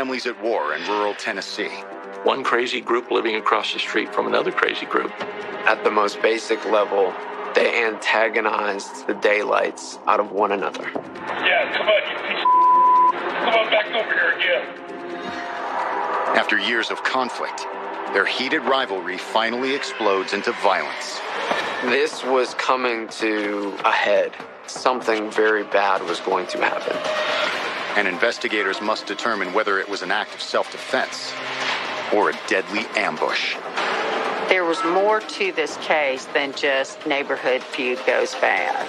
families at war in rural Tennessee. One crazy group living across the street from another crazy group. At the most basic level, they antagonized the daylights out of one another. Yeah, come on, you piece of... Come on back over here again. After years of conflict, their heated rivalry finally explodes into violence. This was coming to a head. Something very bad was going to happen. And investigators must determine whether it was an act of self-defense or a deadly ambush. There was more to this case than just neighborhood feud goes bad.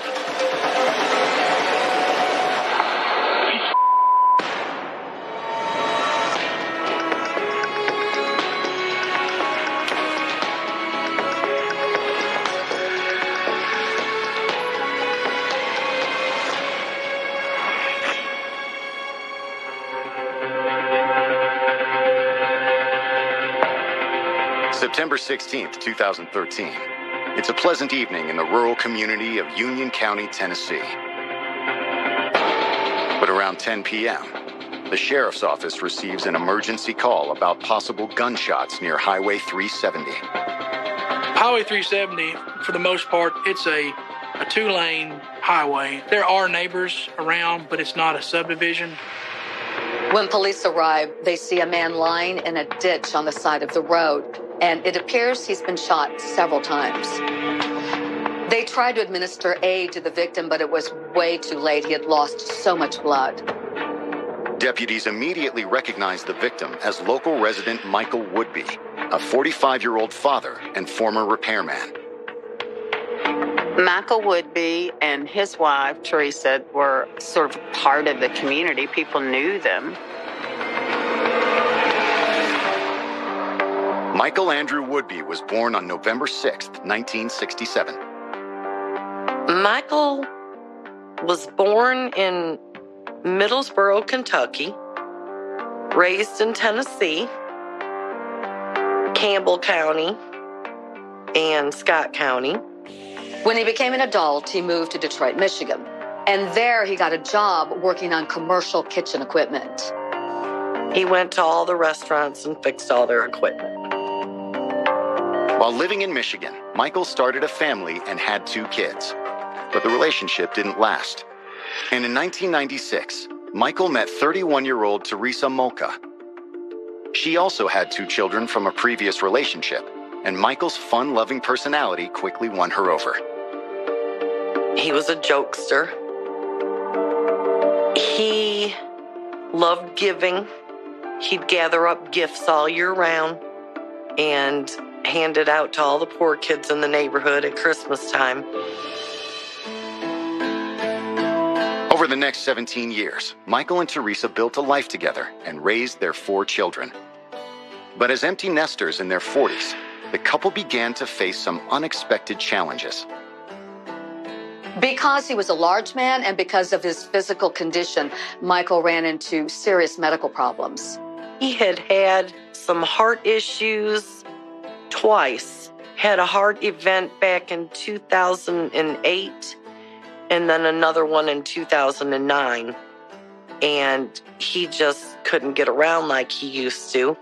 September 16th, 2013. It's a pleasant evening in the rural community of Union County, Tennessee. But around 10 p.m., the sheriff's office receives an emergency call about possible gunshots near Highway 370. Highway 370, for the most part, it's a two-lane highway. There are neighbors around, but it's not a subdivision. When police arrive, they see a man lying in a ditch on the side of the road, and it appears he's been shot several times. They tried to administer aid to the victim, but it was way too late. He had lost so much blood. Deputies immediately recognized the victim as local resident Michael Woodby, a 45-year-old father and former repairman. Michael Woodby and his wife, Teresa, were sort of part of the community. People knew them. Michael Andrew Woodby was born on November 6th, 1967. Michael was born in Middlesboro, Kentucky, raised in Tennessee, Campbell County, and Scott County. When he became an adult, he moved to Detroit, Michigan. And there he got a job working on commercial kitchen equipment. He went to all the restaurants and fixed all their equipment. While living in Michigan, Michael started a family and had 2 kids. But the relationship didn't last. And in 1996, Michael met 31-year-old Teresa Molka. She also had 2 children from a previous relationship, and Michael's fun-loving personality quickly won her over. He was a jokester. He loved giving. He'd gather up gifts all year round and hand it out to all the poor kids in the neighborhood at Christmas time. Over the next 17 years, Michael and Teresa built a life together and raised their 4 children. But as empty nesters in their 40s, the couple began to face some unexpected challenges. Because he was a large man and because of his physical condition, Michael ran into serious medical problems. He had had some heart issues twice. Had a heart event back in 2008 and then another one in 2009. And he just couldn't get around like he used to.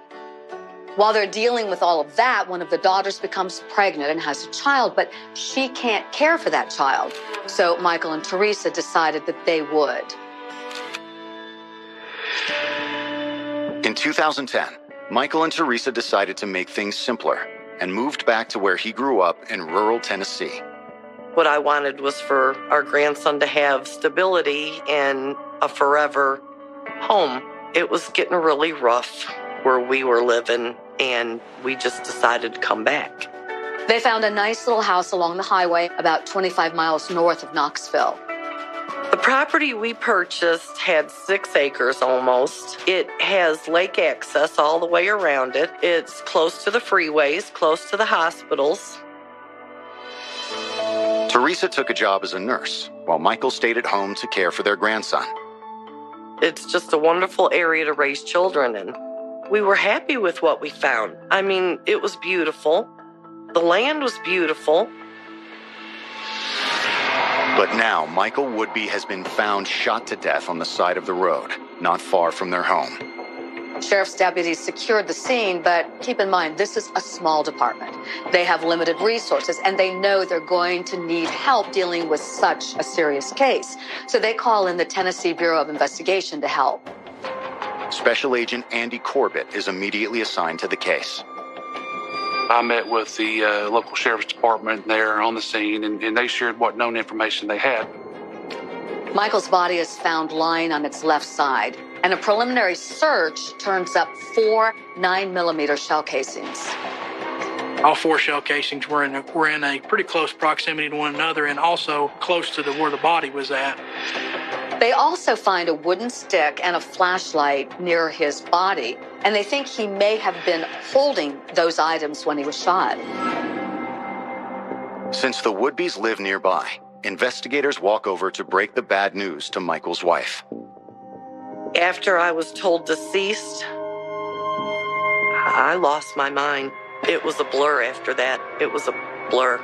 While they're dealing with all of that, one of the daughters becomes pregnant and has a child, but she can't care for that child. So Michael and Teresa decided that they would. In 2010, Michael and Teresa decided to make things simpler and moved back to where he grew up in rural Tennessee. What I wanted was for our grandson to have stability and a forever home. It was getting really rough where we were living, and we just decided to come back. They found a nice little house along the highway about 25 miles north of Knoxville. The property we purchased had 6 acres almost. It has lake access all the way around it. It's close to the freeways, close to the hospitals. Teresa took a job as a nurse, while Michael stayed at home to care for their grandson. It's just a wonderful area to raise children in. We were happy with what we found. I mean, it was beautiful. The land was beautiful. But now, Michael Woodby has been found shot to death on the side of the road, not far from their home. Sheriff's deputies secured the scene, but keep in mind, this is a small department. They have limited resources, and they know they're going to need help dealing with such a serious case. So they call in the Tennessee Bureau of Investigation to help. Special Agent Andy Corbett is immediately assigned to the case. I met with the local sheriff's department there on the scene, and they shared what known information they had. Michael's body is found lying on its left side, and a preliminary search turns up 4 9mm shell casings. All 4 shell casings were in a pretty close proximity to one another and also close to where the body was at. They also find a wooden stick and a flashlight near his body, and they think he may have been holding those items when he was shot. Since the would-bes live nearby, investigators walk over to break the bad news to Michael's wife. After I was told deceased, I lost my mind. It was a blur after that. It was a blur.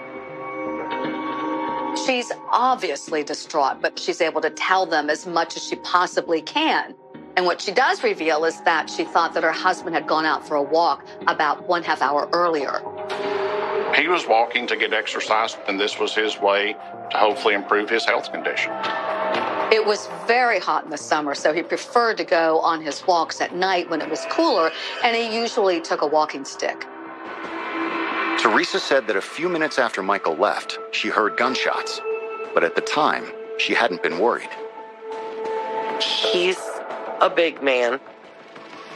She's obviously distraught, but she's able to tell them as much as she possibly can. And what she does reveal is that she thought that her husband had gone out for a walk about 1/2 hour earlier. He was walking to get exercise, and this was his way to hopefully improve his health condition. It was very hot in the summer, so he preferred to go on his walks at night when it was cooler, and he usually took a walking stick. Teresa said that a few minutes after Michael left, she heard gunshots, but at the time, she hadn't been worried. He's a big man.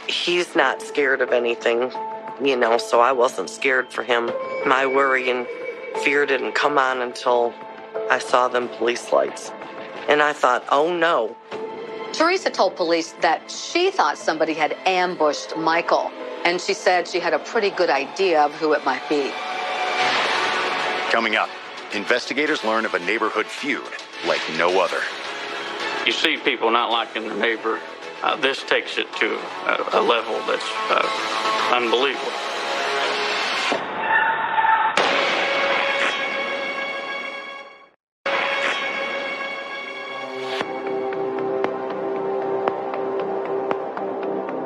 He's not scared of anything, so I wasn't scared for him. My worry and fear didn't come on until I saw them police lights. And I thought, oh no. Teresa told police that she thought somebody had ambushed Michael, and she said she had a pretty good idea of who it might be. Coming up, investigators learn of a neighborhood feud like no other. You see people not liking their neighbor. This takes it to a level that's unbelievable.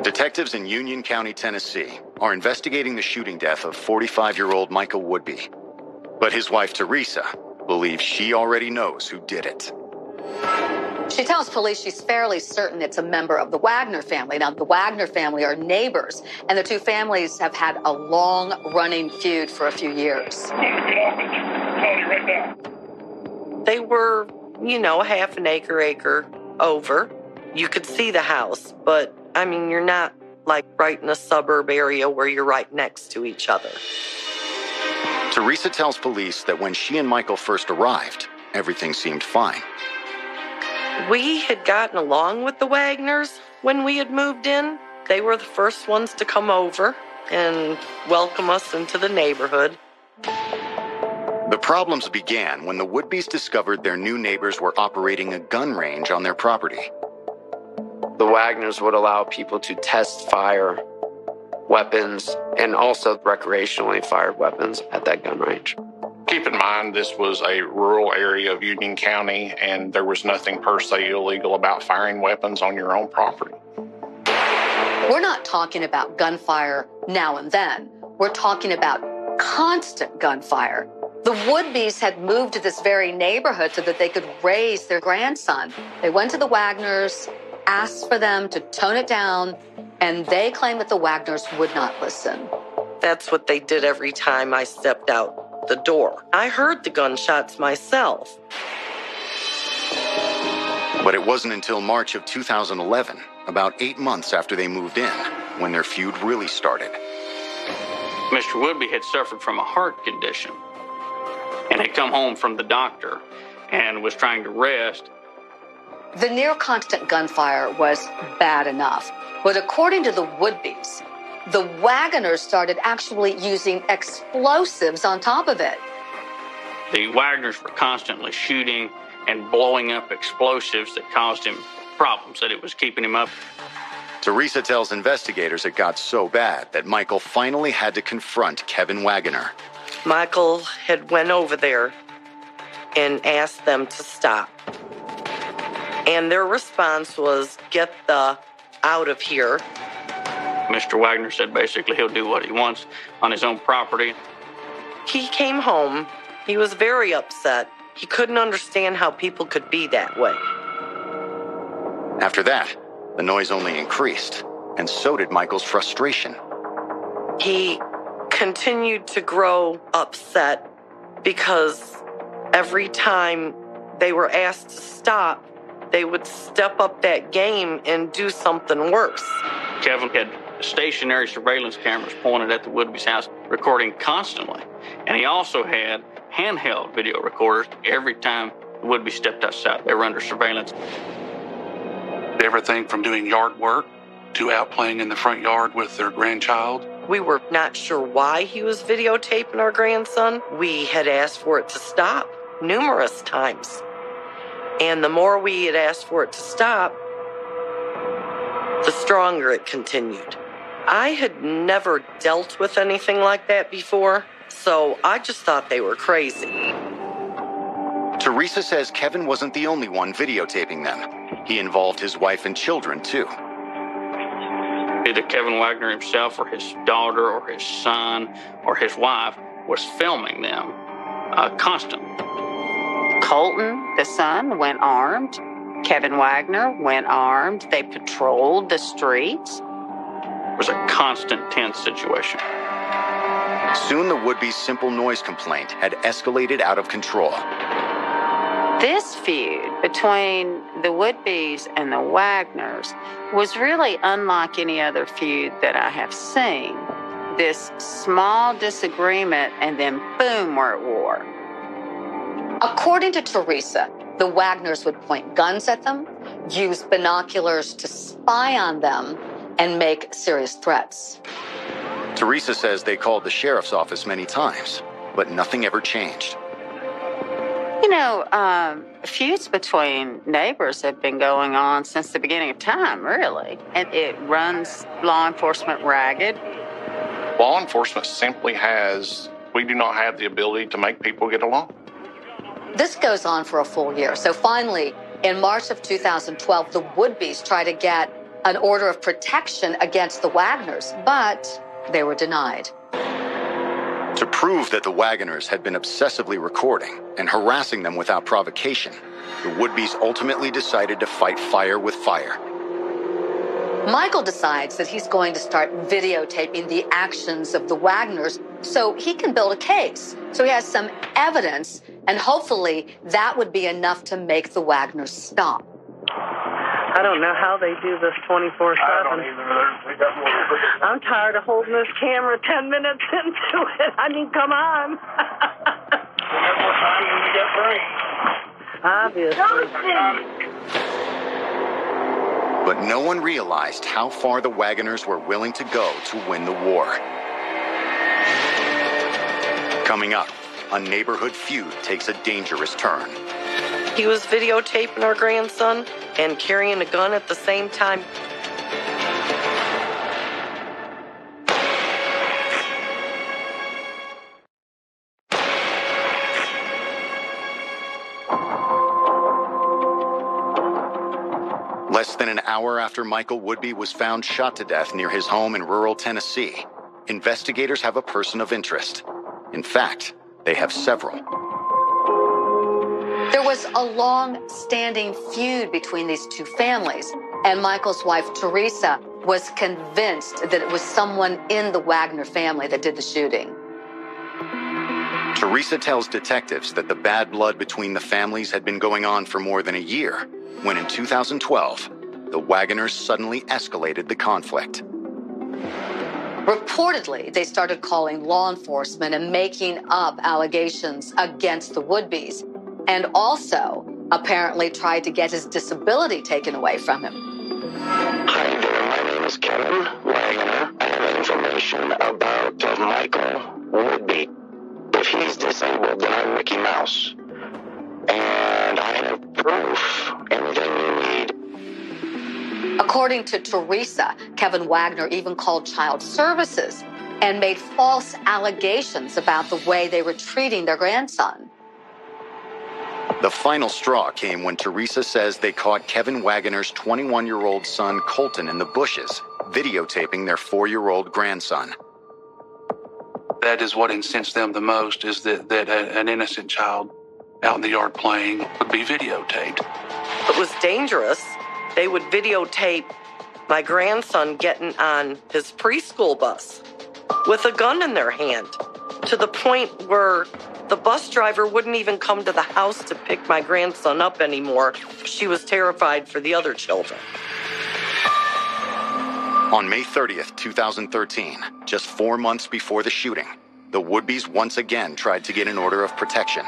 Detectives in Union County, Tennessee, are investigating the shooting death of 45-year-old Michael Woodby. But his wife, Teresa, believes she already knows who did it. She tells police she's fairly certain it's a member of the Wagner family. Now, the Wagner family are neighbors, and the two families have had a long-running feud for a few years. They were, half an acre over. You could see the house, but, you're not, right in a suburb area where you're right next to each other. Teresa tells police that when she and Michael first arrived, everything seemed fine. We had gotten along with the Wagners when we had moved in. They were the first ones to come over and welcome us into the neighborhood. The problems began when the Woodbys discovered their new neighbors were operating a gun range on their property. The Wagners would allow people to test fire weapons and also recreationally fired weapons at that gun range. Keep in mind, this was a rural area of Union County, and there was nothing per se illegal about firing weapons on your own property. We're not talking about gunfire now and then. We're talking about constant gunfire. The Woodbys had moved to this very neighborhood so that they could raise their grandson. They went to the Wagners, asked for them to tone it down, and they claimed that the Wagners would not listen. That's what they did every time I stepped out the door. I heard the gunshots myself. But it wasn't until March of 2011, about 8 months after they moved in, when their feud really started. Mr. Woodby had suffered from a heart condition and had come home from the doctor and was trying to rest. The near constant gunfire was bad enough, but according to the Woodbys, the Wagoners started actually using explosives on top of it. The Wagners were constantly shooting and blowing up explosives that caused him problems, that it was keeping him up. Teresa tells investigators it got so bad that Michael finally had to confront Kevin Wagoner. Michael had went over there and asked them to stop. And their response was, "Get the out of here." Mr. Wagner said basically he'll do what he wants on his own property. He came home. He was very upset. He couldn't understand how people could be that way. After that, the noise only increased, and so did Michael's frustration. He continued to grow upset because every time they were asked to stop, they would step up that game and do something worse. Kevin had stationary surveillance cameras pointed at the Woodby's house, recording constantly. And he also had handheld video recorders every time the Woodby stepped outside. They were under surveillance. Everything from doing yard work to out playing in the front yard with their grandchild. We were not sure why he was videotaping our grandson. We had asked for it to stop numerous times. And the more we had asked for it to stop, the stronger it continued. I had never dealt with anything like that before, so I just thought they were crazy. Teresa says Kevin wasn't the only one videotaping them. He involved his wife and children, too. Either Kevin Wagner himself or his daughter or his son or his wife was filming them constantly. Colton, the son, went armed. Kevin Wagner went armed. They patrolled the streets. It was a constant tense situation. Soon the would-be's simple noise complaint had escalated out of control. This feud between the Woodbys and the Wagners was really unlike any other feud that I have seen. This small disagreement and then boom, we're at war. According to Teresa, the Wagners would point guns at them, use binoculars to spy on them, and make serious threats. Teresa says they called the sheriff's office many times, but nothing ever changed. You know, feuds between neighbors have been going on since the beginning of time, really. And it runs law enforcement ragged. Law enforcement simply we do not have the ability to make people get along. This goes on for a full year. So finally, in March of 2012, the Woodbys tried to get an order of protection against the Wagners, but they were denied. To prove that the Wagners had been obsessively recording and harassing them without provocation, the Woodbys ultimately decided to fight fire with fire. Michael decides that he's going to start videotaping the actions of the Wagners so he can build a case. So he has some evidence, and hopefully that would be enough to make the Wagners stop. I don't know how they do this 24/7. I don't either. I'm tired of holding this camera 10 minutes into it. I mean, come on. More time when you get free. Obviously. But no one realized how far the Wagners were willing to go to win the war. Coming up, a neighborhood feud takes a dangerous turn. He was videotaping our grandson and carrying a gun at the same time. Less than an hour after Michael Woodby was found shot to death near his home in rural Tennessee, investigators have a person of interest. In fact, they have several. There was a long-standing feud between these two families, and Michael's wife, Teresa, was convinced that it was someone in the Wagner family that did the shooting. Teresa tells detectives that the bad blood between the families had been going on for more than a year, when in 2012, the Wagners suddenly escalated the conflict. Reportedly, they started calling law enforcement and making up allegations against the Woodbys, and also apparently tried to get his disability taken away from him. Hi there, my name is Kevin Wagner. I have information about Michael Woodby. If he's disabled, then I'm Mickey Mouse. And I have proof, anything you need. According to Teresa, Kevin Wagner even called child services and made false allegations about the way they were treating their grandson. The final straw came when Teresa says they caught Kevin Wagner's 21-year-old son Colton in the bushes videotaping their 4-year-old grandson. That is what incensed them the most, is that an innocent child out in the yard playing would be videotaped. It was dangerous. They would videotape my grandson getting on his preschool bus with a gun in their hand, to the point where the bus driver wouldn't even come to the house to pick my grandson up anymore. She was terrified for the other children. On May 30th, 2013, just 4 months before the shooting, the Woodbys once again tried to get an order of protection.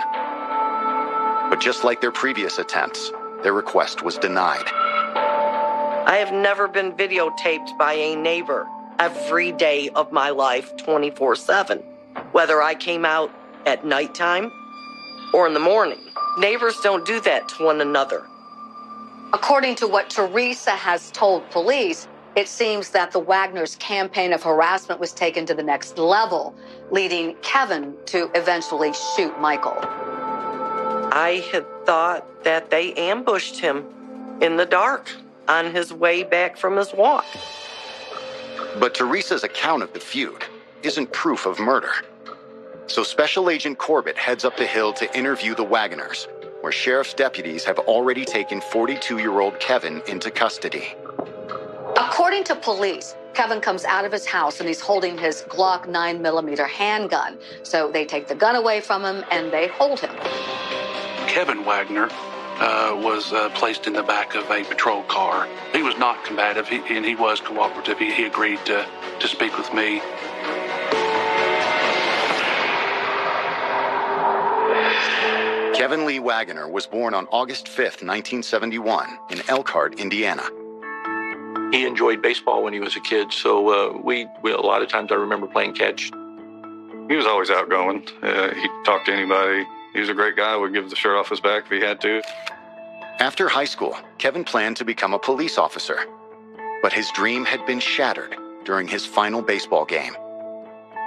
But just like their previous attempts, their request was denied. I have never been videotaped by a neighbor every day of my life, 24/7, whether I came out at nighttime or in the morning. Neighbors don't do that to one another. According to what Teresa has told police, it seems that the Wagners' campaign of harassment was taken to the next level, leading Kevin to eventually shoot Michael. I had thought that they ambushed him in the dark on his way back from his walk. But Teresa's account of the feud isn't proof of murder. So Special Agent Corbett heads up the hill to interview the Wagoners, where sheriff's deputies have already taken 42-year-old Kevin into custody. According to police, Kevin comes out of his house and he's holding his Glock 9mm handgun. So they take the gun away from him and they hold him. Kevin Wagner was placed in the back of a patrol car. He was not combative, and he was cooperative. He agreed to speak with me. Kevin Lee Wagoner was born on August 5th, 1971, in Elkhart, Indiana. He enjoyed baseball when he was a kid, so we a lot of times I remember playing catch. He was always outgoing. He'd talk to anybody. He was a great guy, would give the shirt off his back if he had to. After high school, Kevin planned to become a police officer. But his dream had been shattered during his final baseball game.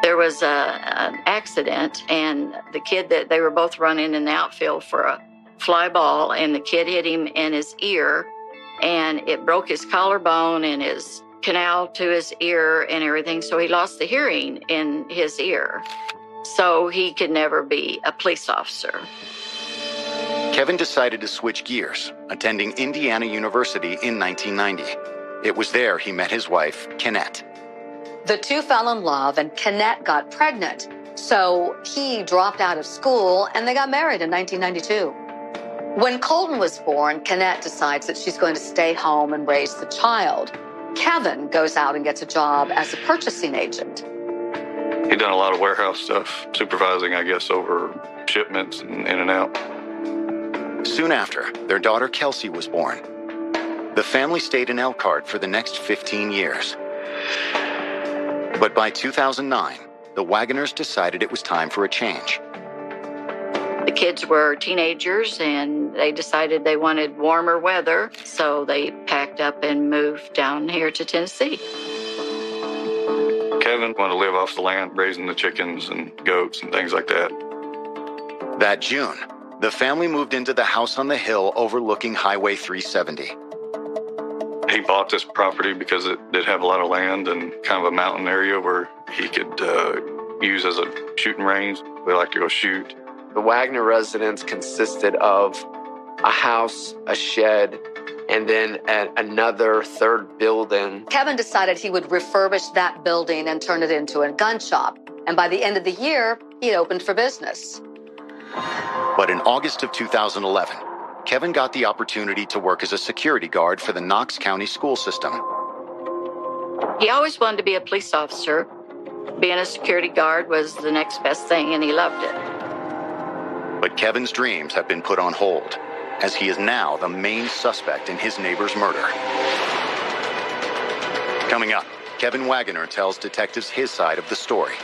There was an accident, and the kid that they were both running in the outfield for a fly ball, and the kid hit him in his ear, and it broke his collarbone and his canal to his ear and everything, so he lost the hearing in his ear. So he could never be a police officer. Kevin decided to switch gears, attending Indiana University in 1990. It was there he met his wife, Kennette. The two fell in love and Kennette got pregnant. So he dropped out of school and they got married in 1992. When Colton was born, Kennette decides that she's going to stay home and raise the child. Kevin goes out and gets a job as a purchasing agent. He'd done a lot of warehouse stuff, supervising, I guess, over shipments and in and out. Soon after, their daughter Kelsey was born. The family stayed in Elkhart for the next 15 years. But by 2009, the Wagoners decided it was time for a change. The kids were teenagers, and they decided they wanted warmer weather, so they packed up and moved down here to Tennessee. Kevin wanted to live off the land, raising the chickens and goats and things like that. That June, the family moved into the house on the hill overlooking Highway 370. He bought this property because it did have a lot of land and kind of a mountain area where he could use as a shooting range. We like to go shoot. The Wagner residence consisted of a house, a shed, and then another third building. Kevin decided he would refurbish that building and turn it into a gun shop. And by the end of the year, he opened for business. But in August of 2011, Kevin got the opportunity to work as a security guard for the Knox County school system. He always wanted to be a police officer. Being a security guard was the next best thing, and he loved it. But Kevin's dreams have been put on hold, as he is now the main suspect in his neighbor's murder. Coming up, Kevin Wagoner tells detectives his side of the story.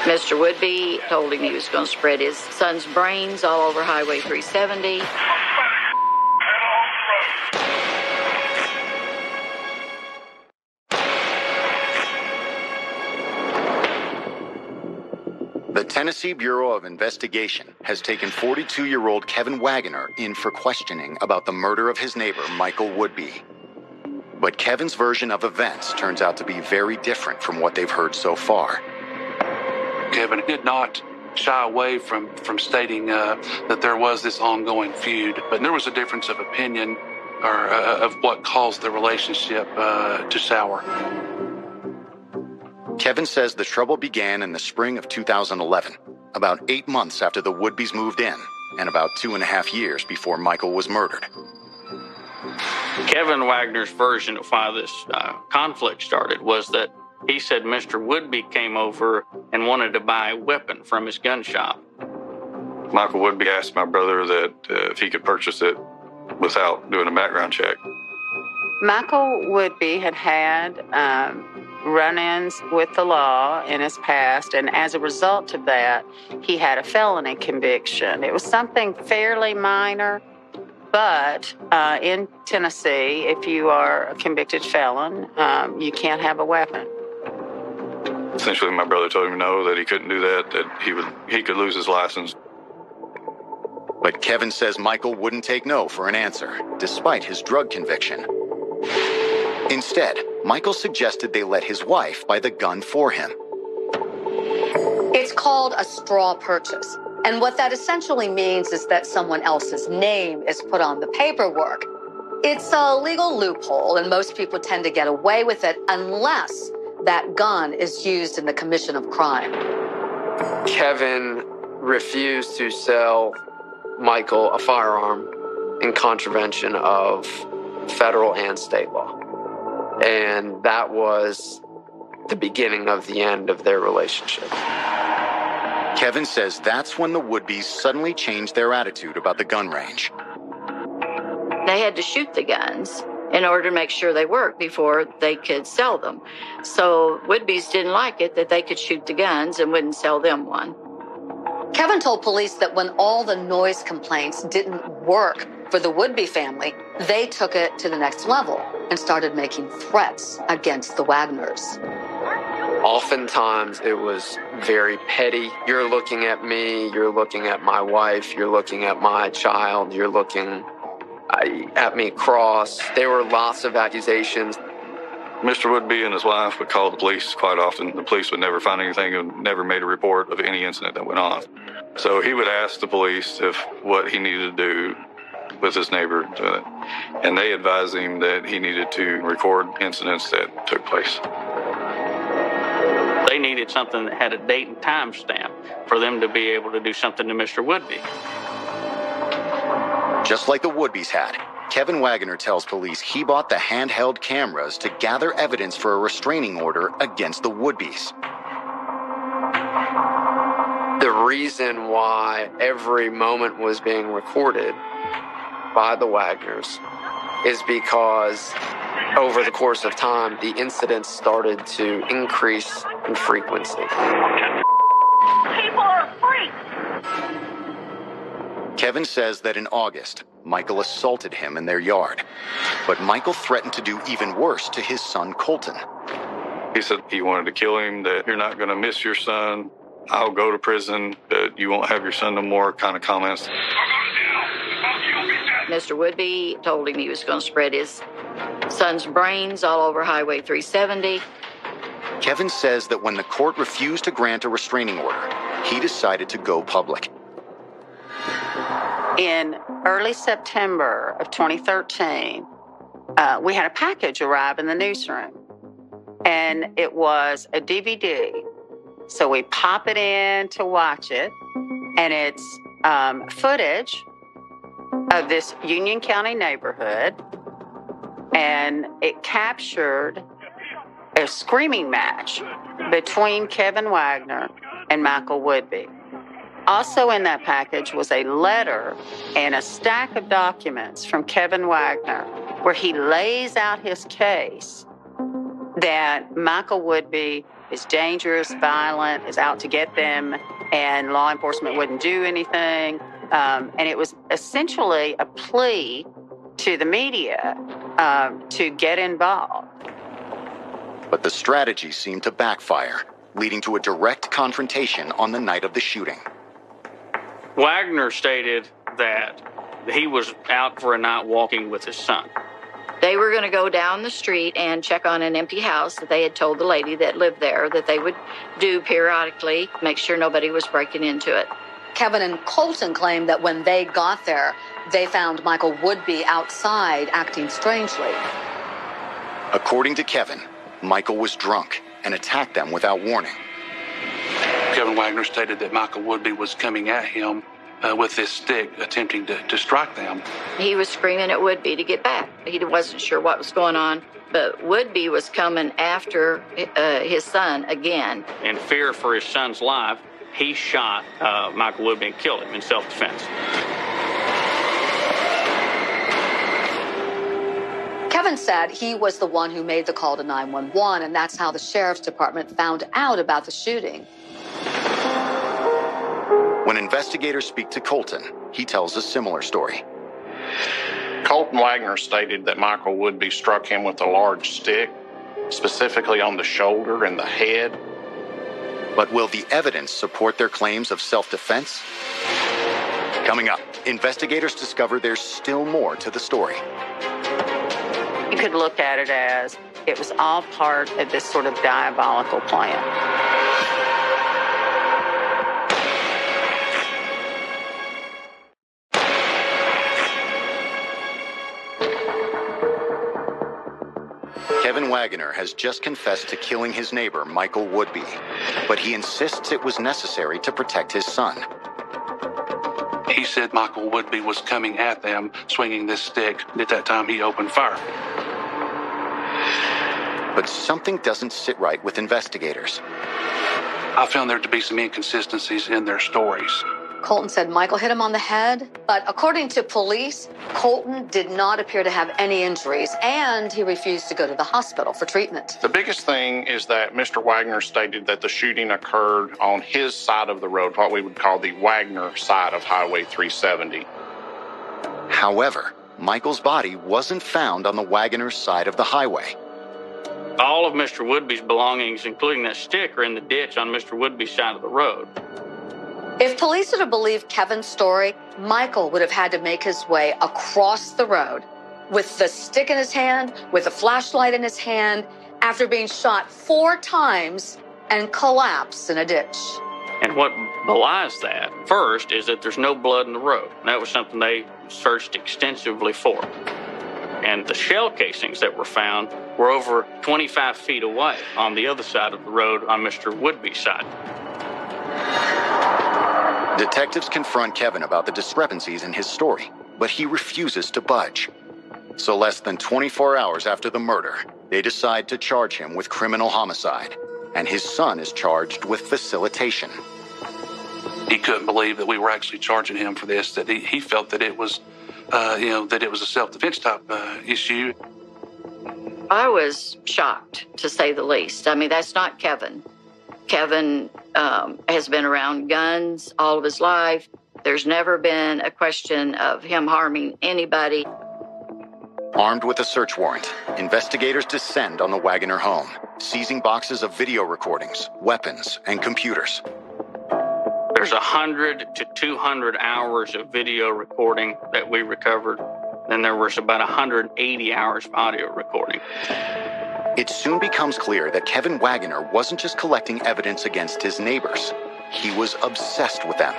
Mr. Woodby told him he was going to spread his son's brains all over Highway 370. The Tennessee Bureau of Investigation has taken 42-year-old Kevin Wagoner in for questioning about the murder of his neighbor, Michael Woodby. But Kevin's version of events turns out to be very different from what they've heard so far. Kevin did not shy away from stating that there was this ongoing feud, but there was a difference of opinion or of what caused the relationship to sour. Kevin says the trouble began in the spring of 2011, about 8 months after the Woodbys moved in, and about 2.5 years before Michael was murdered. Kevin Wagner's version of why this conflict started was that he said Mr. Woodby came over and wanted to buy a weapon from his gun shop. Michael Woodby asked my brother that if he could purchase it without doing a background check. Michael Woodby had run-ins with the law in his past, and as a result of that, he had a felony conviction. It was something fairly minor, but in Tennessee, if you are a convicted felon, you can't have a weapon. Essentially, my brother told him no, that he couldn't do that, that he could lose his license. But Kevin says Michael wouldn't take no for an answer, despite his drug conviction. Instead, Michael suggested they let his wife buy the gun for him. It's called a straw purchase. And what that essentially means is that someone else's name is put on the paperwork. It's a legal loophole, and most people tend to get away with it unless that gun is used in the commission of crime. Kevin refused to sell Michael a firearm in contravention of federal and state law. And that was the beginning of the end of their relationship. Kevin says that's when the Woodbys suddenly changed their attitude about the gun range. They had to shoot the guns in order to make sure they worked before they could sell them. So Woodbys didn't like it that they could shoot the guns and wouldn't sell them one. Kevin told police that when all the noise complaints didn't work for the Woodby family, they took it to the next level and started making threats against the Wagners. Oftentimes, it was very petty. You're looking at me, you're looking at my wife, you're looking at my child, you're looking at me cross. There were lots of accusations. Mr. Woodby and his wife would call the police quite often. The police would never find anything and never made a report of any incident that went on. So he would ask the police what he needed to do with his neighbor, and they advised him that he needed to record incidents that took place. They needed something that had a date and time stamp for them to be able to do something to Mr. Woodby. Just like the Woodbys had, Kevin Wagner tells police he bought the handheld cameras to gather evidence for a restraining order against the Woodbys. The reason why every moment was being recorded by the Wagners is because over the course of time, the incidents started to increase in frequency. People are freaks. Kevin says that in August, Michael assaulted him in their yard. But Michael threatened to do even worse to his son, Colton. He said he wanted to kill him, that you're not going to miss your son. I'll go to prison, that you won't have your son no more, kind of comments. Mr. Woodby told him he was going to spread his son's brains all over Highway 370. Kevin says that when the court refused to grant a restraining order, he decided to go public. In early September of 2013, we had a package arrive in the newsroom, and it was a DVD. So we pop it in to watch it, and it's footage of this Union County neighborhood, and it captured a screaming match between Kevin Wagner and Michael Woodby. Also in that package was a letter and a stack of documents from Kevin Wagner where he lays out his case that Michael Woodby is dangerous, violent, is out to get them, and law enforcement wouldn't do anything. And it was essentially a plea to the media to get involved. But the strategy seemed to backfire, leading to a direct confrontation on the night of the shooting. Wagner stated that he was out for a night walking with his son. They were going to go down the street and check on an empty house that they had told the lady that lived there that they would do periodically, make sure nobody was breaking into it. Kevin and Colton claimed that when they got there, they found Michael Woodby outside acting strangely. According to Kevin, Michael was drunk and attacked them without warning. Kevin Wagner stated that Michael Woodby was coming at him with this stick, attempting to strike them. He was screaming at Woodby to get back. He wasn't sure what was going on, but Woodby was coming after his son again. In fear for his son's life, he shot Michael Woodby and killed him in self-defense. Kevin said he was the one who made the call to 911, and that's how the sheriff's department found out about the shooting. When investigators speak to Colton, he tells a similar story. Colton Wagner stated that Michael Woodby struck him with a large stick, specifically on the shoulder and the head. But will the evidence support their claims of self-defense? Coming up, investigators discover there's still more to the story. You could look at it as it was all part of this sort of diabolical plan. Kevin Wagner has just confessed to killing his neighbor, Michael Woodby, but he insists it was necessary to protect his son. He said Michael Woodby was coming at them, swinging this stick. At that time, he opened fire. But something doesn't sit right with investigators. I found there to be some inconsistencies in their stories. Colton said Michael hit him on the head, but according to police, Colton did not appear to have any injuries, and he refused to go to the hospital for treatment. The biggest thing is that Mr. Wagner stated that the shooting occurred on his side of the road, what we would call the Wagner side of Highway 370. However, Michael's body wasn't found on the Wagner side of the highway. All of Mr. Woodby's belongings, including that stick, are in the ditch on Mr. Woodby's side of the road. If police are to believe Kevin's story, Michael would have had to make his way across the road with the stick in his hand, with a flashlight in his hand, after being shot 4 times and collapse in a ditch. And what belies that, first, is that there's no blood in the road. That was something they searched extensively for. And the shell casings that were found were over 25 feet away on the other side of the road on Mr. Woodby's side. Detectives confront Kevin about the discrepancies in his story, but he refuses to budge. So less than 24 hours after the murder, they decide to charge him with criminal homicide, and his son is charged with facilitation. He couldn't believe that we were actually charging him for this, that he felt that it was, that it was a self-defense type issue. I was shocked, to say the least. I mean, that's not Kevin. Kevin has been around guns all of his life. There's never been a question of him harming anybody. Armed with a search warrant, investigators descend on the Wagner home, seizing boxes of video recordings, weapons, and computers. There's 100 to 200 hours of video recording that we recovered. Then there was about 180 hours of audio recording. It soon becomes clear that Kevin Wagner wasn't just collecting evidence against his neighbors. He was obsessed with them.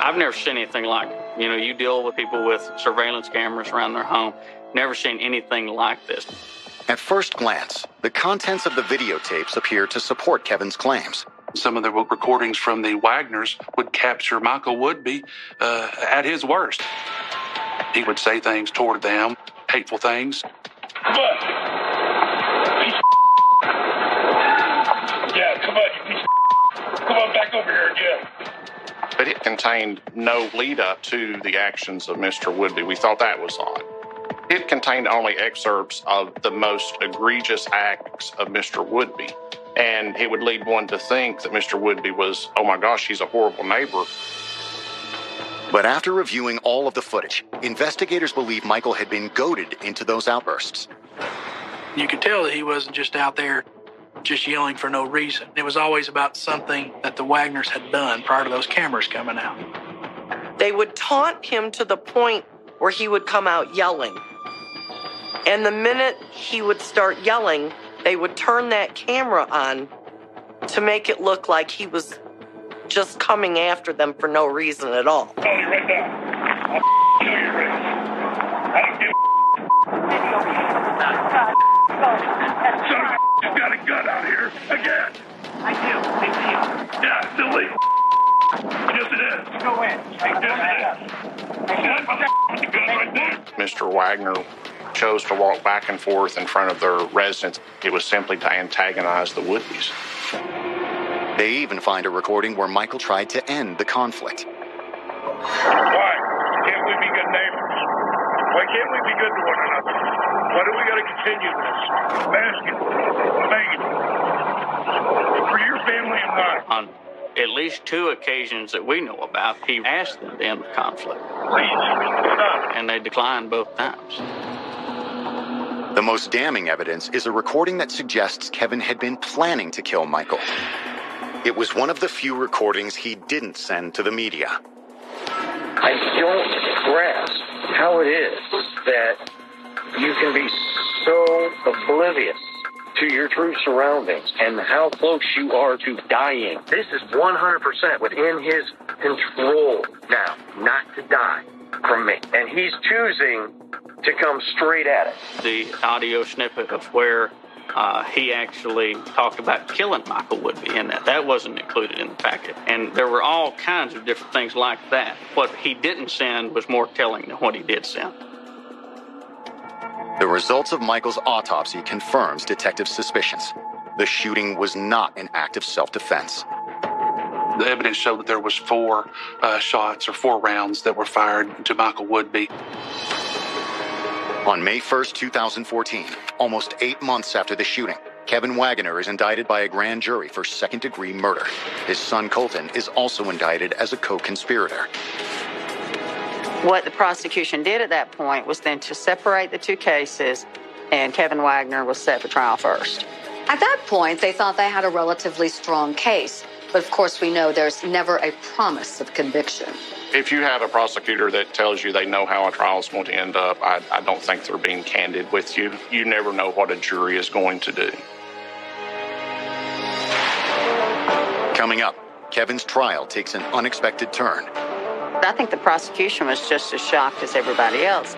I've never seen anything like it. You know, you deal with people with surveillance cameras around their home. Never seen anything like this. At first glance, the contents of the videotapes appear to support Kevin's claims. Some of the recordings from the Wagners would capture Michael Woodby at his worst. He would say things toward them, hateful things. Come on. Yeah, come on, you piece of. Come on back over here again. But it contained no lead-up to the actions of Mr. Woodby. We thought that was odd. It contained only excerpts of the most egregious acts of Mr. Woodby. And it would lead one to think that Mr. Woodby was, oh my gosh, he's a horrible neighbor. But after reviewing all of the footage, investigators believe Michael had been goaded into those outbursts. You could tell that he wasn't just out there just yelling for no reason. It was always about something that the Wagners had done prior to those cameras coming out. They would taunt him to the point where he would come out yelling. And the minute he would start yelling, they would turn that camera on to make it look like he was just coming after them for no reason at all. Tell you right now, I'll kill you, Rick. I don't give a son of a just got a gun out here again. I do. Big deal. Yeah, it's illegal. Yes, it is. Go in. Yes, it is. See that motherfucker with the gun right there? Mr. Wagner chose to walk back and forth in front of their residence. It was simply to antagonize the Woodbys. They even find a recording where Michael tried to end the conflict. Why? Can't we be good neighbors? Why can't we be good to one another? Why do we got to continue this? I'm asking. I'm begging. For your family and mine. On at least 2 occasions that we know about, he asked them to end the conflict. Please, stop. And they declined both times. The most damning evidence is a recording that suggests Kevin had been planning to kill Michael. It was one of the few recordings he didn't send to the media. I don't grasp how it is that you can be so oblivious to your true surroundings and how close you are to dying. This is 100% within his control now, not to die from me. And he's choosing to come straight at it. The audio snippet of where he actually talked about killing Michael Woodby, and that wasn't included in the packet. And there were all kinds of different things like that. What he didn't send was more telling than what he did send. The results of Michael's autopsy confirms detectives' suspicions. The shooting was not an act of self-defense. The evidence showed that there was 4 shots or 4 rounds that were fired to Michael Woodby. On May 1st, 2014, almost 8 months after the shooting, Kevin Wagner is indicted by a grand jury for second-degree murder. His son Colton is also indicted as a co-conspirator. What the prosecution did at that point was then to separate the 2 cases, and Kevin Wagner was set for trial first. At that point, they thought they had a relatively strong case. But of course, we know there's never a promise of conviction. If you have a prosecutor that tells you they know how a trial is going to end up, I don't think they're being candid with you. You never know what a jury is going to do. Coming up, Kevin's trial takes an unexpected turn. I think the prosecution was just as shocked as everybody else.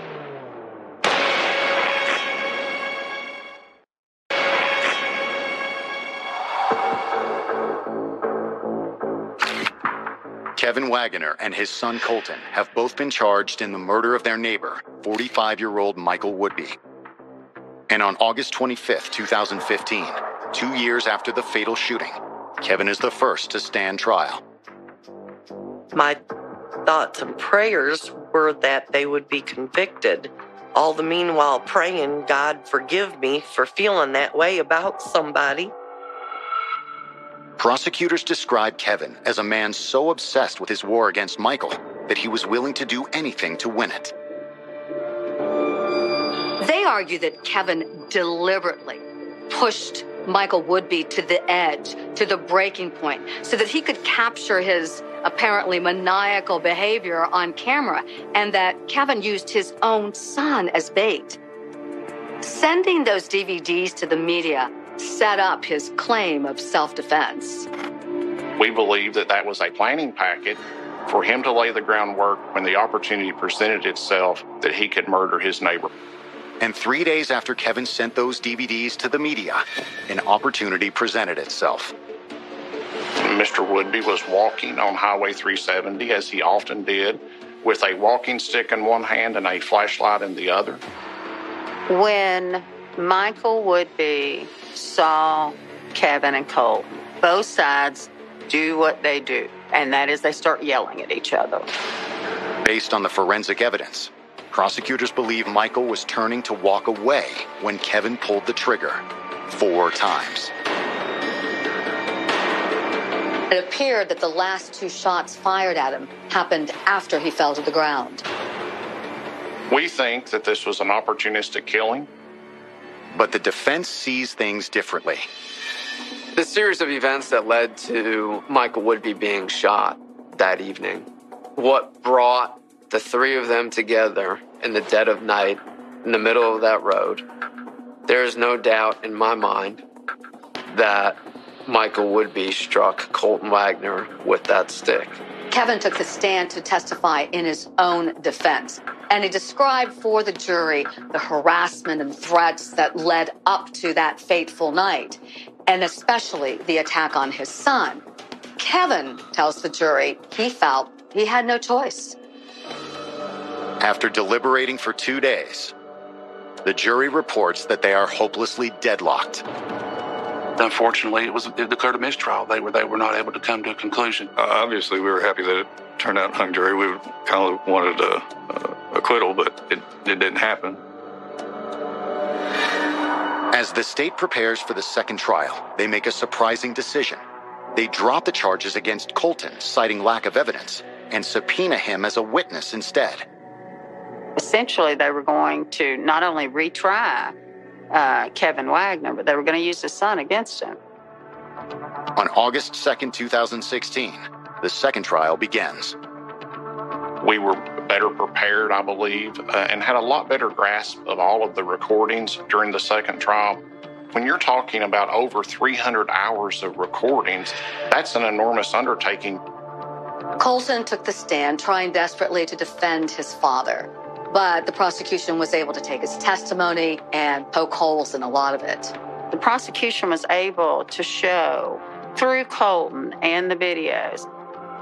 Kevin Wagner and his son Colton have both been charged in the murder of their neighbor, 45-year-old Michael Woodby. And on August 25th, 2015, 2 years after the fatal shooting, Kevin is the first to stand trial. My thoughts and prayers were that they would be convicted. All the meanwhile praying, God forgive me for feeling that way about somebody. Prosecutors describe Kevin as a man so obsessed with his war against Michael that he was willing to do anything to win it. They argue that Kevin deliberately pushed Michael Woodby to the edge, to the breaking point, so that he could capture his apparently maniacal behavior on camera, and that Kevin used his own son as bait. Sending those DVDs to the media set up his claim of self-defense. We believe that that was a planning packet for him to lay the groundwork when the opportunity presented itself that he could murder his neighbor. And 3 days after Kevin sent those DVDs to the media, an opportunity presented itself. Mr. Woodby was walking on Highway 370, as he often did, with a walking stick in one hand and a flashlight in the other. When Michael Woodby saw Kevin and Colton, both sides do what they do, and that is they start yelling at each other. Based on the forensic evidence, prosecutors believe Michael was turning to walk away when Kevin pulled the trigger 4 times. It appeared that the last 2 shots fired at him happened after he fell to the ground. We think that this was an opportunistic killing. But the defense sees things differently. The series of events that led to Michael Woodby being shot that evening, what brought the 3 of them together in the dead of night, in the middle of that road. There is no doubt in my mind that Michael Woodby struck Colton Wagner with that stick. Kevin took the stand to testify in his own defense, and he described for the jury the harassment and threats that led up to that fateful night, and especially the attack on his son. Kevin tells the jury he felt he had no choice. After deliberating for 2 days, the jury reports that they are hopelessly deadlocked. Unfortunately, it declared a mistrial. They were not able to come to a conclusion. Obviously, we were happy that it turned out hung jury. We kind of wanted a acquittal, but it didn't happen. As the state prepares for the second trial, they make a surprising decision. They drop the charges against Colton, citing lack of evidence, and subpoena him as a witness instead. Essentially, they were going to not only retry Kevin Wagner, but they were going to use his son against him. On August 2nd, 2016, the second trial begins. We were better prepared, I believe, and had a lot better grasp of all of the recordings during the second trial. When you're talking about over 300 hours of recordings, that's an enormous undertaking. Colton took the stand, trying desperately to defend his father. But the prosecution was able to take his testimony and poke holes in a lot of it. The prosecution was able to show through Colton and the videos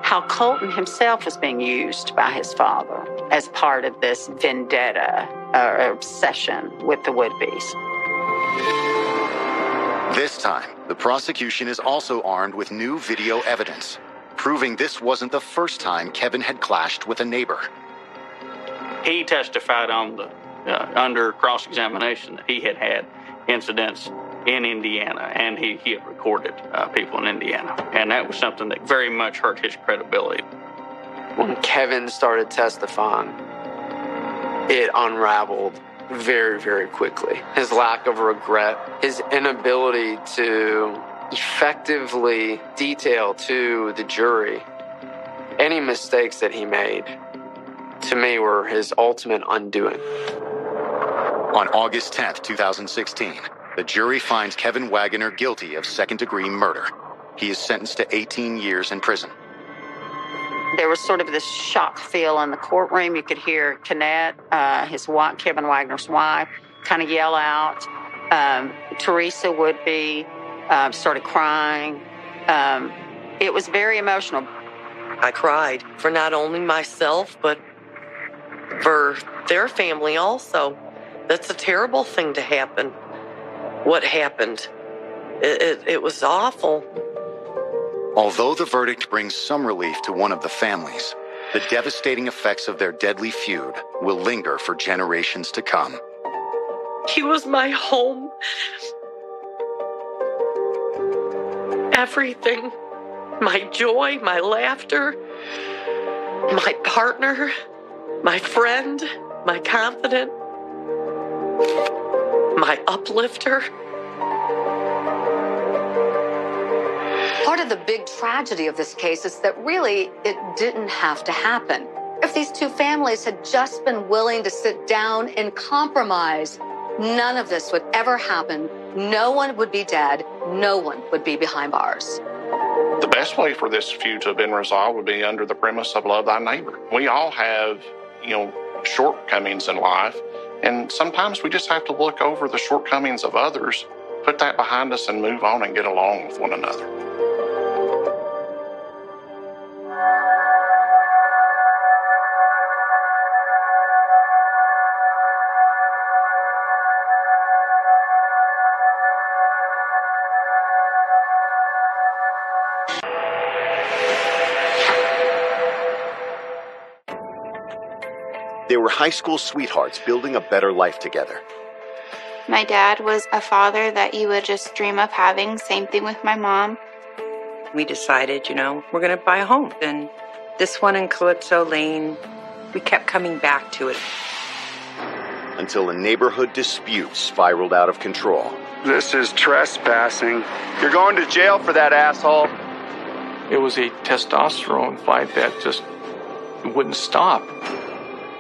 how Colton himself was being used by his father as part of this vendetta or obsession with the Woodbys. This time, the prosecution is also armed with new video evidence, proving this wasn't the first time Kevin had clashed with a neighbor. He testified on the under cross-examination that he had incidents in Indiana, and he had recorded people in Indiana. And that was something that very much hurt his credibility. When Kevin started testifying, it unraveled very, very quickly. His lack of regret, his inability to effectively detail to the jury any mistakes that he made, to me, were his ultimate undoing. On August 10th, 2016, the jury finds Kevin Wagner guilty of second-degree murder. He is sentenced to 18 years in prison. There was sort of this shock feel in the courtroom. You could hear Kenneth, his wife, Kevin Wagner's wife, kind of yell out. Teresa Woodby started crying. It was very emotional. I cried for not only myself, but for their family also. That's a terrible thing to happen. What happened? It was awful. Although the verdict brings some relief to one of the families, the devastating effects of their deadly feud will linger for generations to come. He was my home. Everything. My joy, my laughter, my partner, my friend, my confidant, my uplifter. Part of the big tragedy of this case is that really it didn't have to happen. If these two families had just been willing to sit down and compromise, none of this would ever happen. No one would be dead. No one would be behind bars. The best way for this feud to have been resolved would be under the premise of love thy neighbor. We all have, shortcomings in life, and sometimes we just have to look over the shortcomings of others, put that behind us, and move on and get along with one another. They were high school sweethearts building a better life together. My dad was a father that you would just dream of having. Same thing with my mom. We decided, we're going to buy a home. And this one in Calypso Lane, we kept coming back to it. Until a neighborhood dispute spiraled out of control. This is trespassing. You're going to jail for that, asshole. It was a testosterone fight that just wouldn't stop.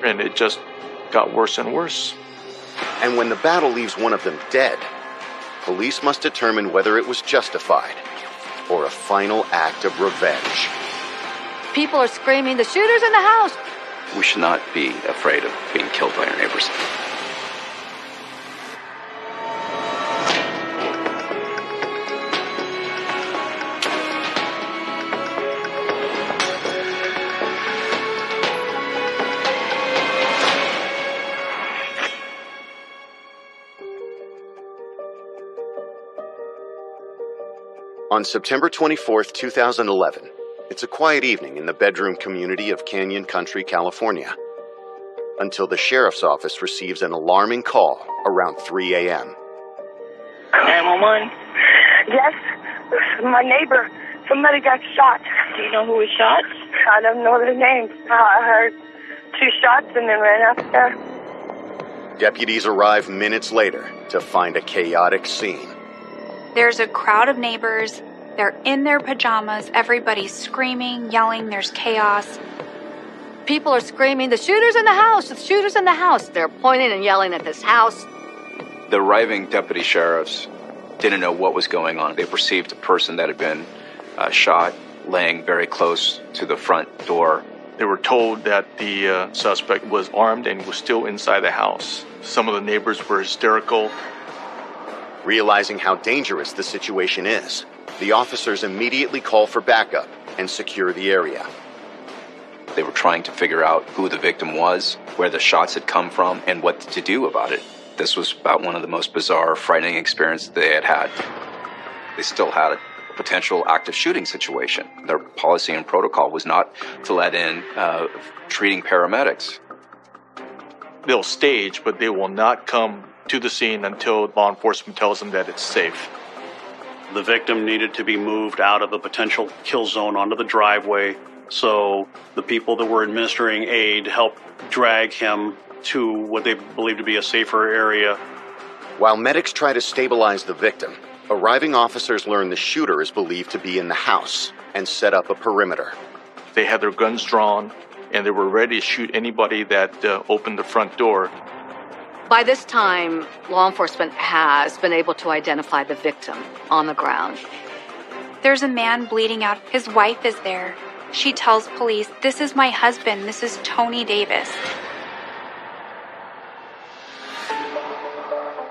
And it just got worse and worse. And when the battle leaves one of them dead, police must determine whether it was justified or a final act of revenge. People are screaming, "The shooter's in the house!" We should not be afraid of being killed by our neighbors. On September 24th, 2011, it's a quiet evening in the bedroom community of Canyon Country, California, until the sheriff's office receives an alarming call around 3 a.m. 911? Yes, my neighbor. Somebody got shot. Do you know who was shot? I don't know their names. I heard 2 shots and then ran up there. Deputies arrive minutes later to find a chaotic scene. There's a crowd of neighbors. They're in their pajamas. Everybody's screaming, yelling. There's chaos. People are screaming, "The shooter's in the house! The shooter's in the house!" They're pointing and yelling at this house. The arriving deputy sheriffs didn't know what was going on. They perceived a person that had been shot laying very close to the front door. They were told that the suspect was armed and was still inside the house. Some of the neighbors were hysterical. Realizing how dangerous the situation is, the officers immediately call for backup and secure the area. They were trying to figure out who the victim was, where the shots had come from, and what to do about it. This was about one of the most bizarre, frightening experiences they had had. They still had a potential active shooting situation. Their policy and protocol was not to let in treating paramedics. They'll stage, but they will not come to the scene until law enforcement tells them that it's safe. The victim needed to be moved out of a potential kill zone onto the driveway, so the people that were administering aid helped drag him to what they believed to be a safer area. While medics try to stabilize the victim, arriving officers learn the shooter is believed to be in the house and set up a perimeter. They had their guns drawn, and they were ready to shoot anybody that opened the front door. By this time, law enforcement has been able to identify the victim on the ground. There's a man bleeding out. His wife is there. She tells police, "This is my husband. This is Tony Davis."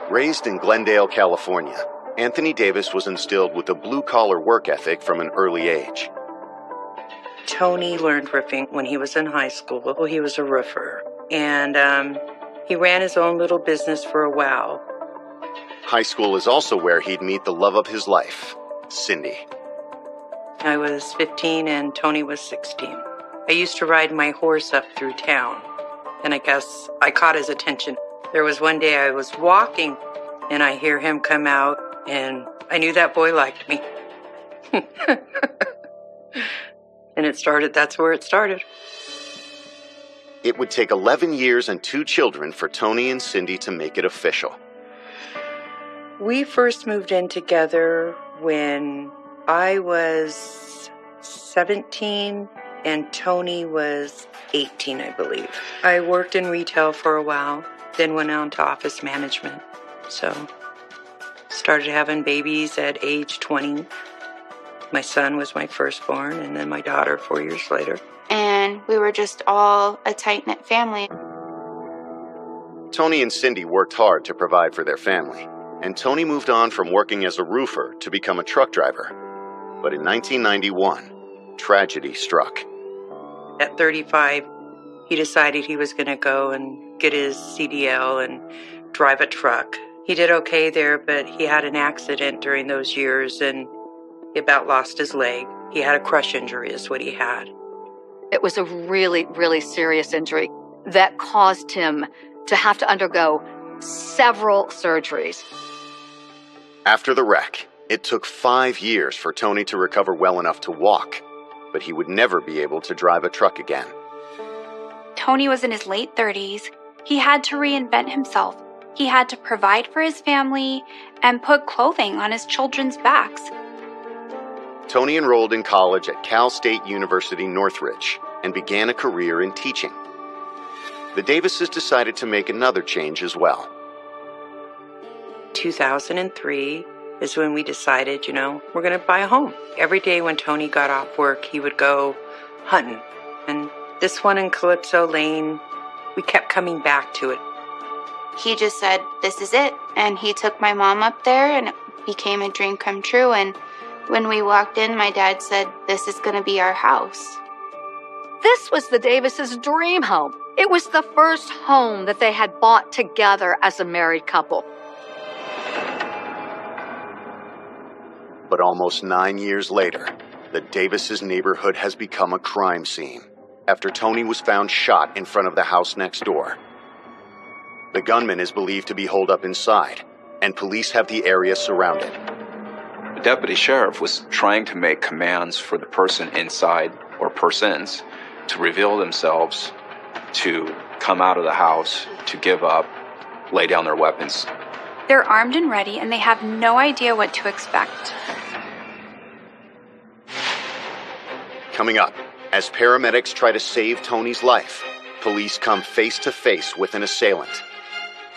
Raised in Glendale, California, Anthony Davis was instilled with a blue-collar work ethic from an early age. Tony learned roofing when he was in high school. He was a roofer. And he ran his own little business for a while. High school is also where he'd meet the love of his life, Cindy. I was 15 and Tony was 16. I used to ride my horse up through town, and I guess I caught his attention. There was one day I was walking, and I hear him come out, and I knew that boy liked me. And that's where it started. It would take 11 years and 2 children for Tony and Cindy to make it official. We first moved in together when I was 17 and Tony was 18, I believe. I worked in retail for a while, then went on to office management. So, started having babies at age 20. My son was my firstborn, and then my daughter 4 years later. And we were just all a tight-knit family. Tony and Cindy worked hard to provide for their family, and Tony moved on from working as a roofer to become a truck driver. But in 1991, tragedy struck. At 35, he decided he was going to go and get his CDL and drive a truck. He did okay there, but he had an accident during those years, and he about lost his leg. He had a crush injury is what he had. It was a really, really serious injury that caused him to have to undergo several surgeries. After the wreck, it took 5 years for Tony to recover well enough to walk, but he would never be able to drive a truck again. Tony was in his late 30s. He had to reinvent himself. He had to provide for his family and put clothing on his children's backs. Tony enrolled in college at Cal State University Northridge and began a career in teaching. The Davises decided to make another change as well. 2003 is when we decided, we're going to buy a home. Every day when Tony got off work, he would go hunting. And this one in Calypso Lane, we kept coming back to it. He just said, this is it. And he took my mom up there, and it became a dream come true. And when we walked in, my dad said, this is going to be our house. This was the Davises' dream home. It was the first home that they had bought together as a married couple. But almost 9 years later, the Davises' neighborhood has become a crime scene after Tony was found shot in front of the house next door. The gunman is believed to be holed up inside, and police have the area surrounded. The deputy sheriff was trying to make commands for the person inside, or persons, to reveal themselves, to come out of the house, to give up, lay down their weapons. They're armed and ready, and they have no idea what to expect. Coming up, as paramedics try to save Tony's life, police come face to face with an assailant.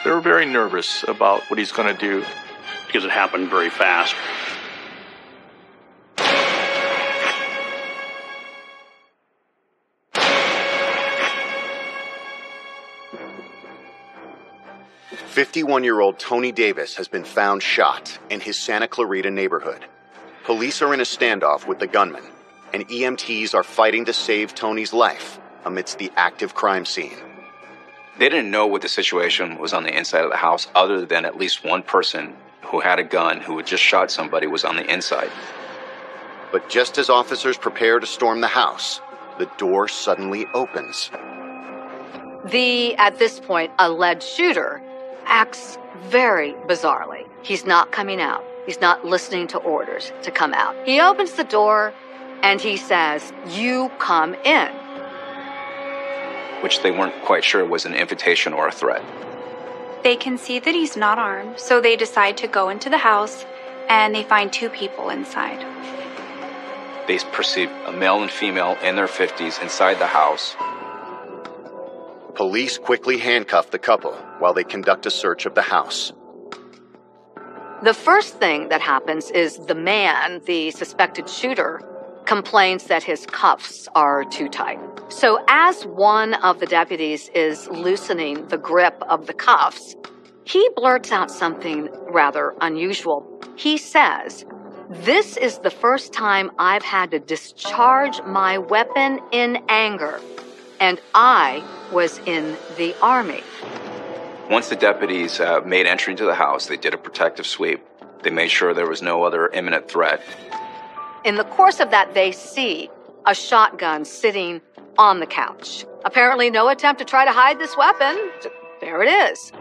They're very nervous about what he's going to do. Because it happened very fast. "51-year-old Tony Davis has been found shot in his Santa Clarita neighborhood. Police are in a standoff with the gunman, and EMTs are fighting to save Tony's life amidst the active crime scene. They didn't know what the situation was on the inside of the house, other than at least one person who had a gun who had just shot somebody was on the inside. But just as officers prepare to storm the house, the door suddenly opens. The, at this point, alleged shooter acts very bizarrely. He's not coming out. He's not listening to orders to come out. He opens the door and he says, "You come in." Which they weren't quite sure was an invitation or a threat. They can see that he's not armed, so they decide to go into the house, and they find two people inside. They perceive a male and female in their 50s inside the house. Police quickly handcuff the couple while they conduct a search of the house. The first thing that happens is the man, the suspected shooter, complains that his cuffs are too tight. So as one of the deputies is loosening the grip of the cuffs, he blurts out something rather unusual. He says, "This is the first time I've had to discharge my weapon in anger, and I was in the Army." Once the deputies made entry into the house, they did a protective sweep. They made sure there was no other imminent threat. In the course of that, they see a shotgun sitting on the couch. Apparently no attempt to try to hide this weapon. There it is.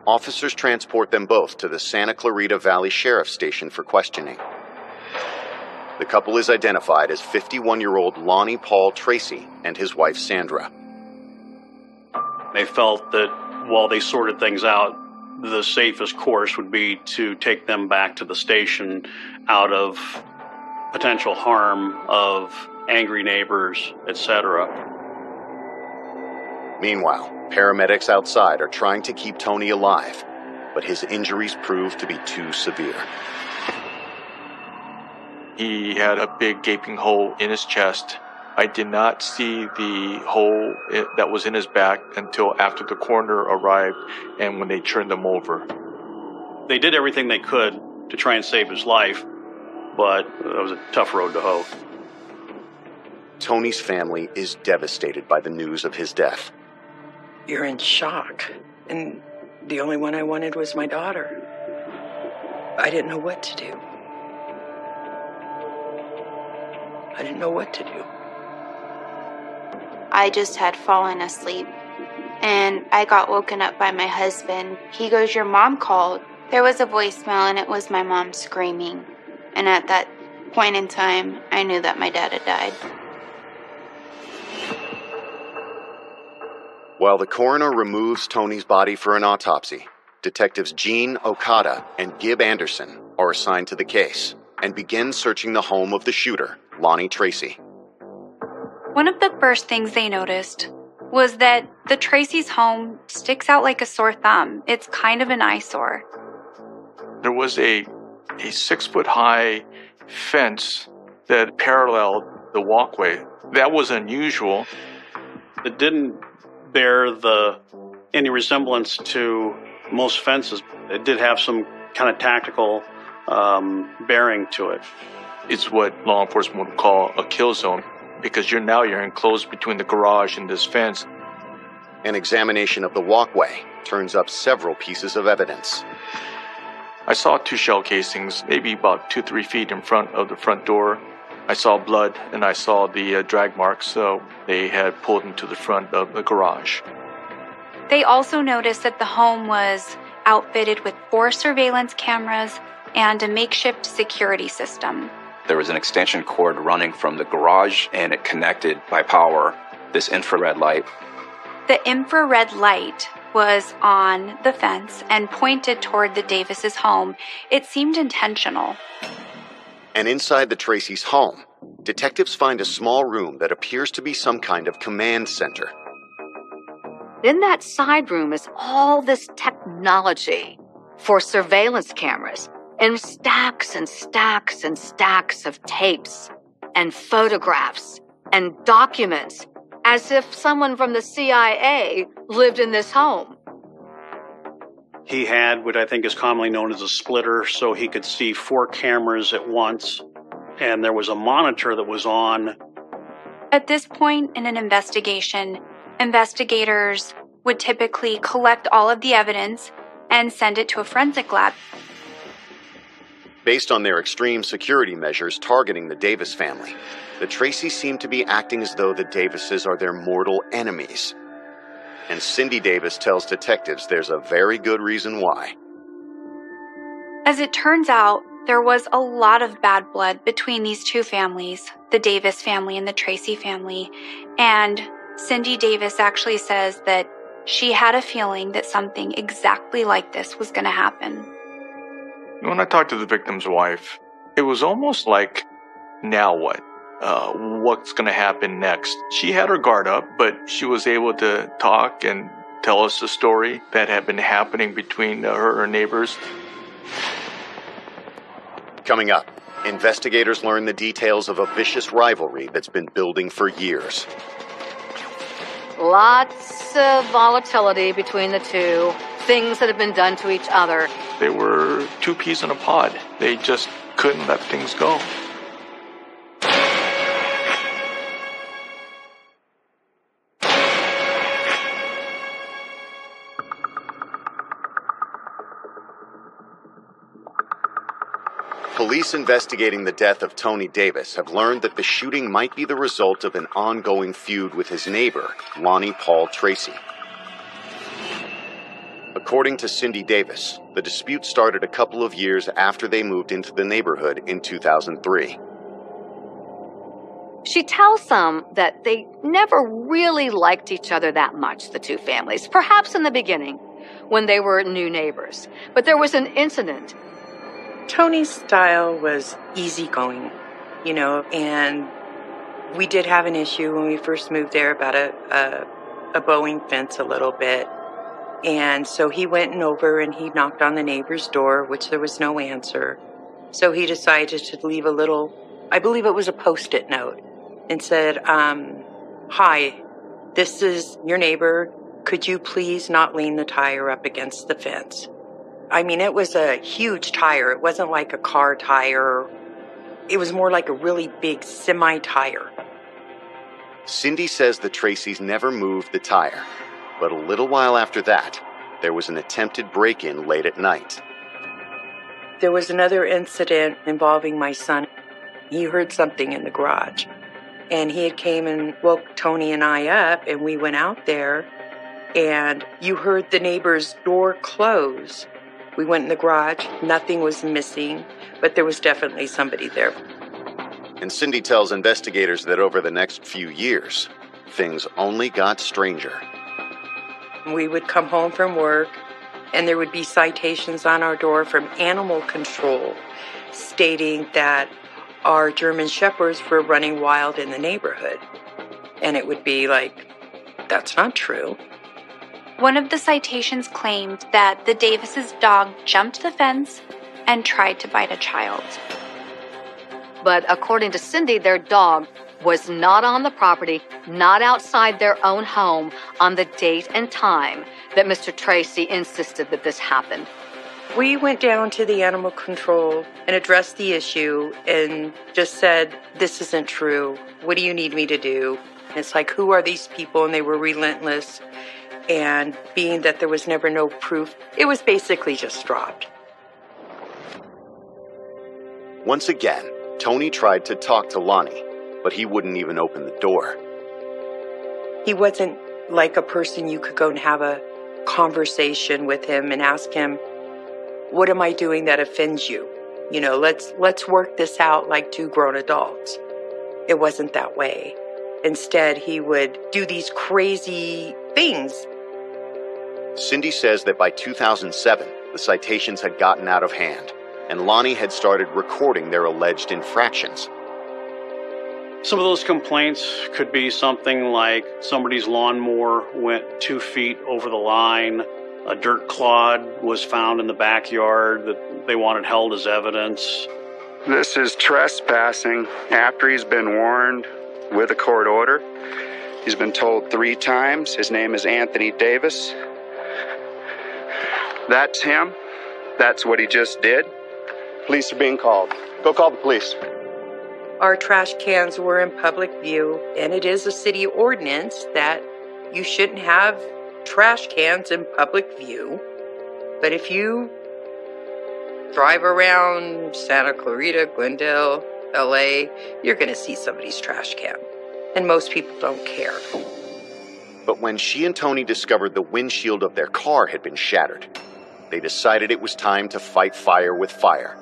Officers transport them both to the Santa Clarita Valley Sheriff's Station for questioning. The couple is identified as 51-year-old Lonnie Paul Tracy and his wife Sandra. They felt that while they sorted things out, the safest course would be to take them back to the station out of potential harm of angry neighbors, etc. Meanwhile, paramedics outside are trying to keep Tony alive, but his injuries prove to be too severe. He had a big gaping hole in his chest. I did not see the hole that was in his back until after the coroner arrived and when they turned him over. They did everything they could to try and save his life, but it was a tough road to hoe. Tony's family is devastated by the news of his death. You're in shock. And the only one I wanted was my daughter. I didn't know what to do. I didn't know what to do. I just had fallen asleep, and I got woken up by my husband. He goes, "Your mom called." There was a voicemail, and it was my mom screaming. And at that point in time, I knew that my dad had died. While the coroner removes Tony's body for an autopsy, detectives Gene Okada and Gib Anderson are assigned to the case and begin searching the home of the shooter, Lonnie Tracy. One of the first things they noticed was that the Tracy's home sticks out like a sore thumb. It's kind of an eyesore. There was a 6-foot-high fence that paralleled the walkway. That was unusual. It didn't bear any resemblance to most fences. It did have some kind of tactical bearing to it. It's what law enforcement would call a kill zone, because you're enclosed between the garage and this fence. An examination of the walkway turns up several pieces of evidence. I saw 2 shell casings, maybe about 2-3 feet in front of the front door. I saw blood, and I saw the drag marks, so they had pulled into the front of the garage. They also noticed that the home was outfitted with 4 surveillance cameras and a makeshift security system. There was an extension cord running from the garage, and it connected by power this infrared light. The infrared light was on the fence and pointed toward the Davis's home. It seemed intentional. And inside the Tracy's home, detectives find a small room that appears to be some kind of command center. In that side room is all this technology for surveillance cameras and stacks and stacks and stacks of tapes and photographs and documents, as if someone from the CIA lived in this home. He had what I think is commonly known as a splitter, so he could see 4 cameras at once, and there was a monitor that was on. At this point in an investigation, investigators would typically collect all of the evidence and send it to a forensic lab. Based on their extreme security measures targeting the Davis family, the Tracys seem to be acting as though the Davises are their mortal enemies. And Cindy Davis tells detectives there's a very good reason why. As it turns out, there was a lot of bad blood between these 2 families, the Davis family and the Tracy family, and Cindy Davis actually says that she had a feeling that something exactly like this was going to happen. When I talked to the victim's wife, it was almost like, now what? What's going to happen next? She had her guard up, but she was able to talk and tell us the story that had been happening between her and her neighbors. Coming up, investigators learn the details of a vicious rivalry that's been building for years. Lots of volatility between the 2, things that have been done to each other. They were 2 peas in a pod. They just couldn't let things go. Police investigating the death of Tony Davis have learned that the shooting might be the result of an ongoing feud with his neighbor, Lonnie Paul Tracy. According to Cindy Davis, the dispute started a couple of years after they moved into the neighborhood in 2003. She tells them that they never really liked each other that much, the 2 families, perhaps in the beginning, when they were new neighbors. But there was an incident. Tony's style was easygoing, and we did have an issue when we first moved there about a bowing fence a little bit. And so he went over and he knocked on the neighbor's door, which there was no answer. So he decided to leave a little, I believe it was a Post-it note, and said, "Hi, this is your neighbor. Could you please not lean the tire up against the fence?" I mean, it was a huge tire. It wasn't like a car tire. It was more like a really big semi-tire. Cindy says the Tracys never moved the tire, but a little while after that, there was an attempted break-in late at night. There was another incident involving my son. He heard something in the garage, and he had came and woke Tony and I up, and we went out there, and you heard the neighbor's door close. We went in the garage. Nothing was missing, but there was definitely somebody there. And Cindy tells investigators that over the next few years, things only got stranger. We would come home from work, and there would be citations on our door from animal control stating that our German Shepherds were running wild in the neighborhood. And it would be like that's not true. One of the citations claimed that the Davises' dog jumped the fence and tried to bite a child. But according to Cindy, their dog was not on the property, not outside their own home on the date and time that Mr. Tracy insisted that this happened. We went down to the animal control and addressed the issue and just said, this isn't true. What do you need me to do? And it's like, who are these people? And they were relentless. And being that there was never no proof, it was basically just dropped. Once again, Tony tried to talk to Lonnie, but he wouldn't even open the door. He wasn't like a person you could go and have a conversation with him and ask him, what am I doing that offends you? You know, let's work this out like two grown adults. It wasn't that way. Instead, he would do these crazy things. Cindy says that by 2007, the citations had gotten out of hand, and Lonnie had started recording their alleged infractions. Some of those complaints could be something like somebody's lawnmower went 2 feet over the line, a dirt clod was found in the backyard that they wanted held as evidence. This is trespassing after he's been warned with a court order. He's been told 3 times. His name is Anthony Davis. That's him. That's what he just did. Police are being called. Go call the police. Our trash cans were in public view, and it is a city ordinance that you shouldn't have trash cans in public view. But if you drive around Santa Clarita, Glendale, LA, you're going to see somebody's trash can. And most people don't care. But when she and Tony discovered the windshield of their car had been shattered, they decided it was time to fight fire with fire.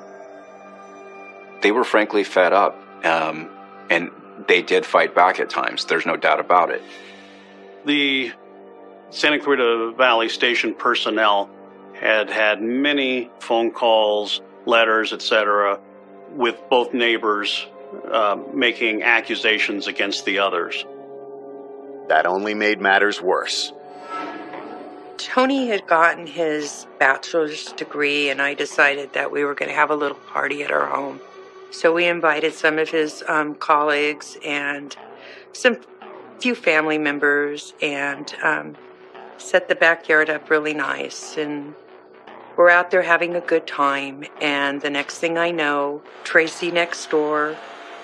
They were frankly fed up, and they did fight back at times. There's no doubt about it. The Santa Clarita Valley Station personnel had many phone calls, letters, etc., with both neighbors making accusations against the others. That only made matters worse. Tony had gotten his bachelor's degree, and I decided that we were going to have a little party at our home. So we invited some of his colleagues and some few family members and set the backyard up really nice. And we're out there having a good time. And the next thing I know, Tracy next door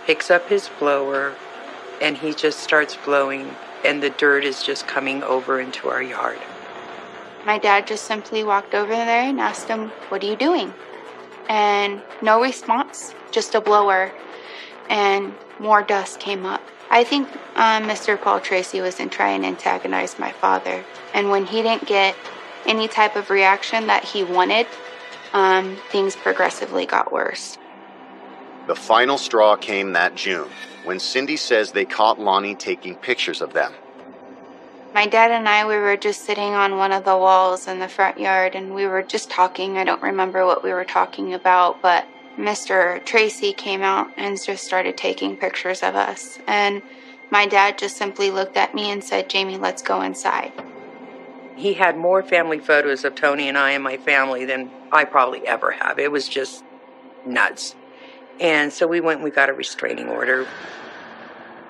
picks up his blower and he just starts blowing, and the dirt is just coming over into our yard. My dad just simply walked over there and asked him, "What are you doing?" And no response, just a blower, and more dust came up. I think Mr. Paul Tracy was trying to antagonize my father, and when he didn't get any type of reaction that he wanted, things progressively got worse. The final straw came that June, when Cindy says they caught Lonnie taking pictures of them. My dad and I, we were just sitting on one of the walls in the front yard, and we were just talking. I don't remember what we were talking about, but Mr. Tracy came out and just started taking pictures of us. And my dad just simply looked at me and said, "Jamie, let's go inside." He had more family photos of Tony and I and my family than I probably ever have. It was just nuts. And so we went and we got a restraining order.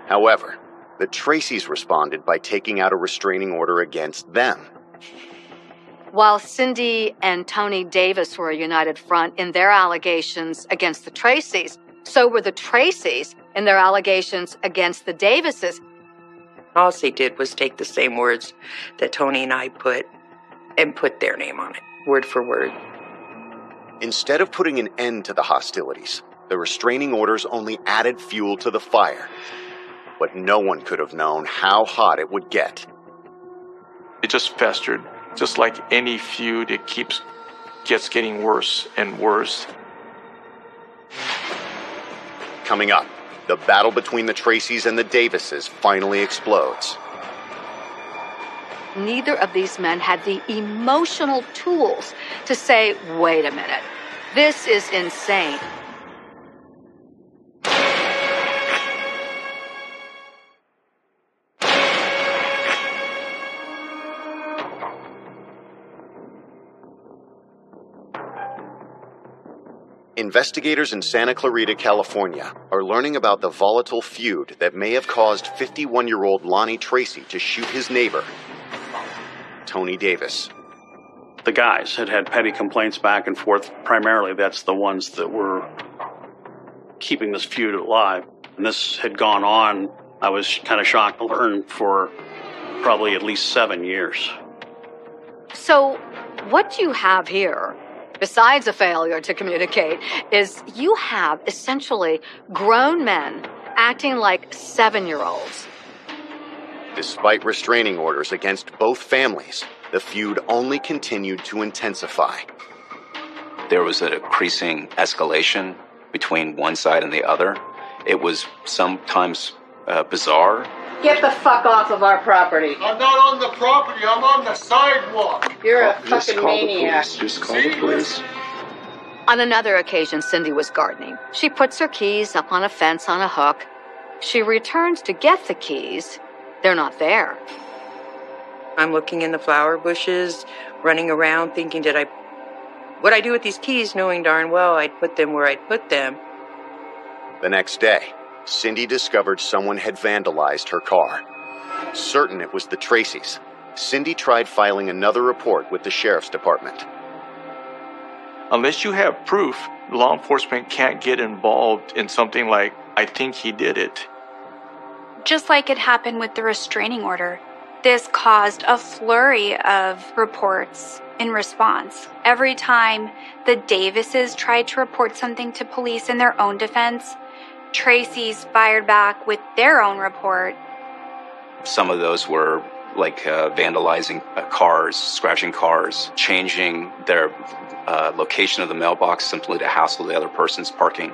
However, the Tracys responded by taking out a restraining order against them. While Cindy and Tony Davis were a united front in their allegations against the Tracys, so were the Tracys in their allegations against the Davises. All they did was take the same words that Tony and I put and put their name on it, word for word. Instead of putting an end to the hostilities, the restraining orders only added fuel to the fire. But no one could have known how hot it would get. It just festered. Just like any feud, it gets getting worse and worse. Coming up, the battle between the Tracys and the Davises finally explodes. Neither of these men had the emotional tools to say, "Wait a minute, this is insane." Investigators in Santa Clarita, California, are learning about the volatile feud that may have caused 51-year-old Lonnie Tracy to shoot his neighbor, Tony Davis. The guys had had petty complaints back and forth. Primarily, that's the ones that were keeping this feud alive. And this had gone on, I was kind of shocked to learn, for probably at least 7 years. So, what you have here, besides a failure to communicate, is you have essentially grown men acting like 7-year-olds. Despite restraining orders against both families, the feud only continued to intensify. There was an increasing escalation between one side and the other. It was sometimes bizarre. Get the fuck off of our property. I'm not on the property, I'm on the sidewalk. You're a fucking maniac. Just call the police. On another occasion, Cindy was gardening. She puts her keys up on a fence on a hook. She returns to get the keys. They're not there. I'm looking in the flower bushes, running around thinking, what'd I do with these keys, knowing darn well I'd put them where I'd put them. The next day, Cindy discovered someone had vandalized her car. Certain it was the Tracys, Cindy tried filing another report with the sheriff's department. Unless you have proof, law enforcement can't get involved in something like, I think he did it. Just like it happened with the restraining order, this caused a flurry of reports in response. Every time the Davises tried to report something to police in their own defense, Tracy's fired back with their own report. Some of those were like vandalizing cars, scratching cars, changing their location of the mailbox simply to hassle the other person's parking,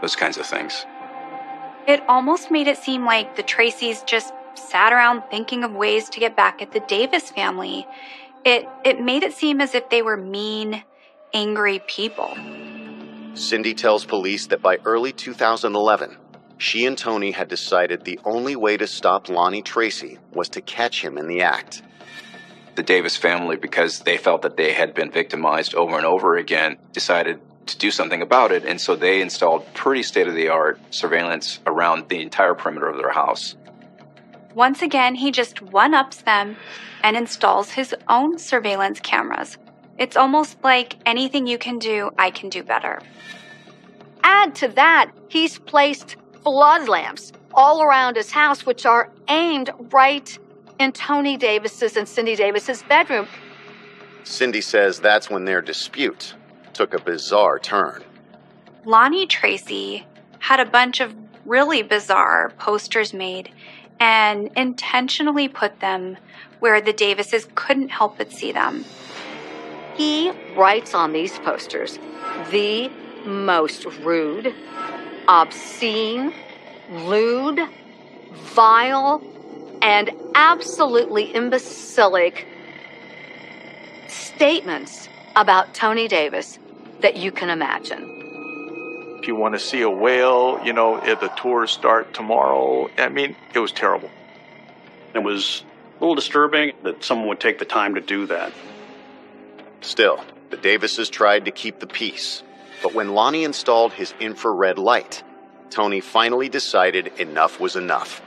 those kinds of things. It almost made it seem like the Tracys just sat around thinking of ways to get back at the Davis family. It made it seem as if they were mean, angry people. Cindy tells police that by early 2011, she and Tony had decided the only way to stop Lonnie Tracy was to catch him in the act. The Davis family, because they felt that they had been victimized over and over again, decided to do something about it, and so they installed pretty state-of-the-art surveillance around the entire perimeter of their house. Once again, he just one-ups them and installs his own surveillance cameras. It's almost like anything you can do, I can do better. Add to that, he's placed flood lamps all around his house, which are aimed right in Tony Davis's and Cindy Davis's bedroom. Cindy says that's when their dispute took a bizarre turn. Lonnie Tracy had a bunch of really bizarre posters made and intentionally put them where the Davises couldn't help but see them. He writes on these posters the most rude, obscene, lewd, vile, and absolutely imbecilic statements about Tony Davis that you can imagine. If you want to see a whale, if the tours start tomorrow. I mean, it was terrible. It was a little disturbing that someone would take the time to do that. Still, the Davises tried to keep the peace. But when Lonnie installed his infrared light, Tony finally decided enough was enough.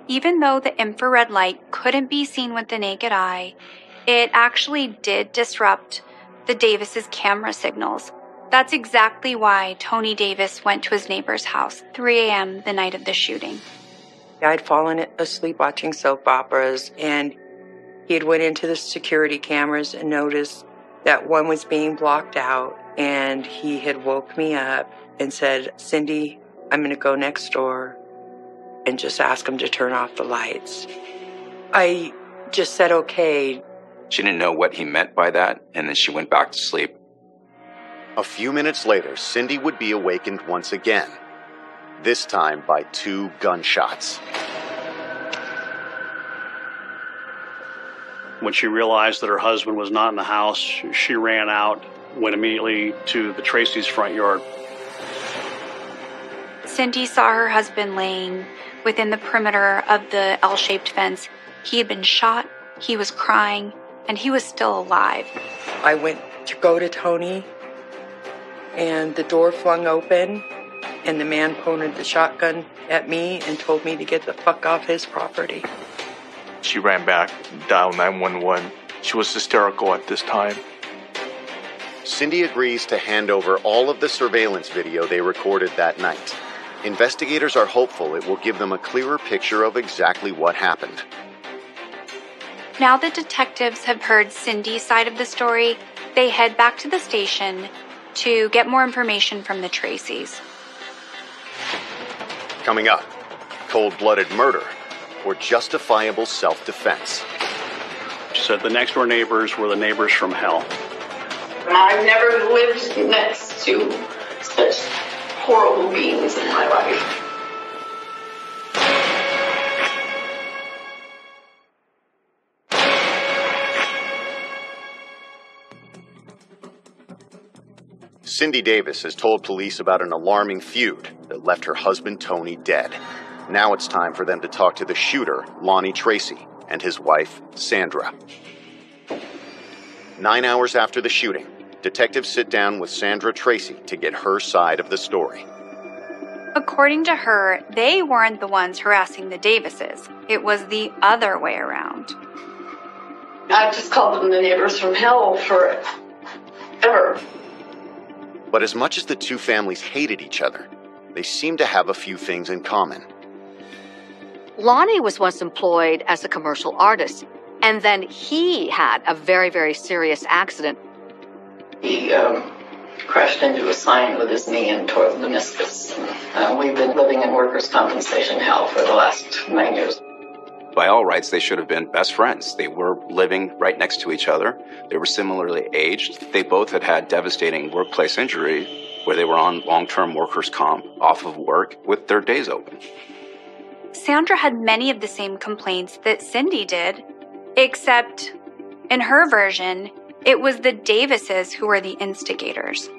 Even though the infrared light couldn't be seen with the naked eye, it actually did disrupt the Davises' camera signals. That's exactly why Tony Davis went to his neighbor's house 3 a.m. the night of the shooting. I'd fallen asleep watching soap operas, and he had went into the security cameras and noticed that one was being blocked out, and he had woke me up and said, Cindy, I'm going to go next door and just ask him to turn off the lights. I just said, okay. She didn't know what he meant by that, and then she went back to sleep. A few minutes later, Cindy would be awakened once again, this time by 2 gunshots. When she realized that her husband was not in the house, she ran out, went immediately to the Tracy's front yard. Cindy saw her husband laying within the perimeter of the L-shaped fence. He had been shot, he was crying, and he was still alive. I went to go to Tony, and the door flung open, and the man pointed the shotgun at me and told me to get the fuck off his property. She ran back, dialed 911. She was hysterical at this time. Cindy agrees to hand over all of the surveillance video they recorded that night. Investigators are hopeful it will give them a clearer picture of exactly what happened. Now that detectives have heard Cindy's side of the story, they head back to the station to get more information from the Tracys. Coming up, cold-blooded murder or justifiable self-defense. She said the next-door neighbors were the neighbors from hell. I've never lived next to such horrible beings in my life. Cindy Davis has told police about an alarming feud that left her husband Tony dead. Now it's time for them to talk to the shooter, Lonnie Tracy, and his wife, Sandra. 9 hours after the shooting, detectives sit down with Sandra Tracy to get her side of the story. According to her, they weren't the ones harassing the Davises. It was the other way around. I've just called them the neighbors from hell forever. But as much as the two families hated each other, they seemed to have a few things in common. Lonnie was once employed as a commercial artist, and then he had a very, very serious accident. He crashed into a sign with his knee and tore the meniscus. We've been living in workers' compensation hell for the last 9 years. By all rights, they should have been best friends. They were living right next to each other. They were similarly aged. They both had had devastating workplace injury where they were on long-term workers' comp, off of work, with their days open. Sandra had many of the same complaints that Cindy did, except in her version, it was the Davises who were the instigators.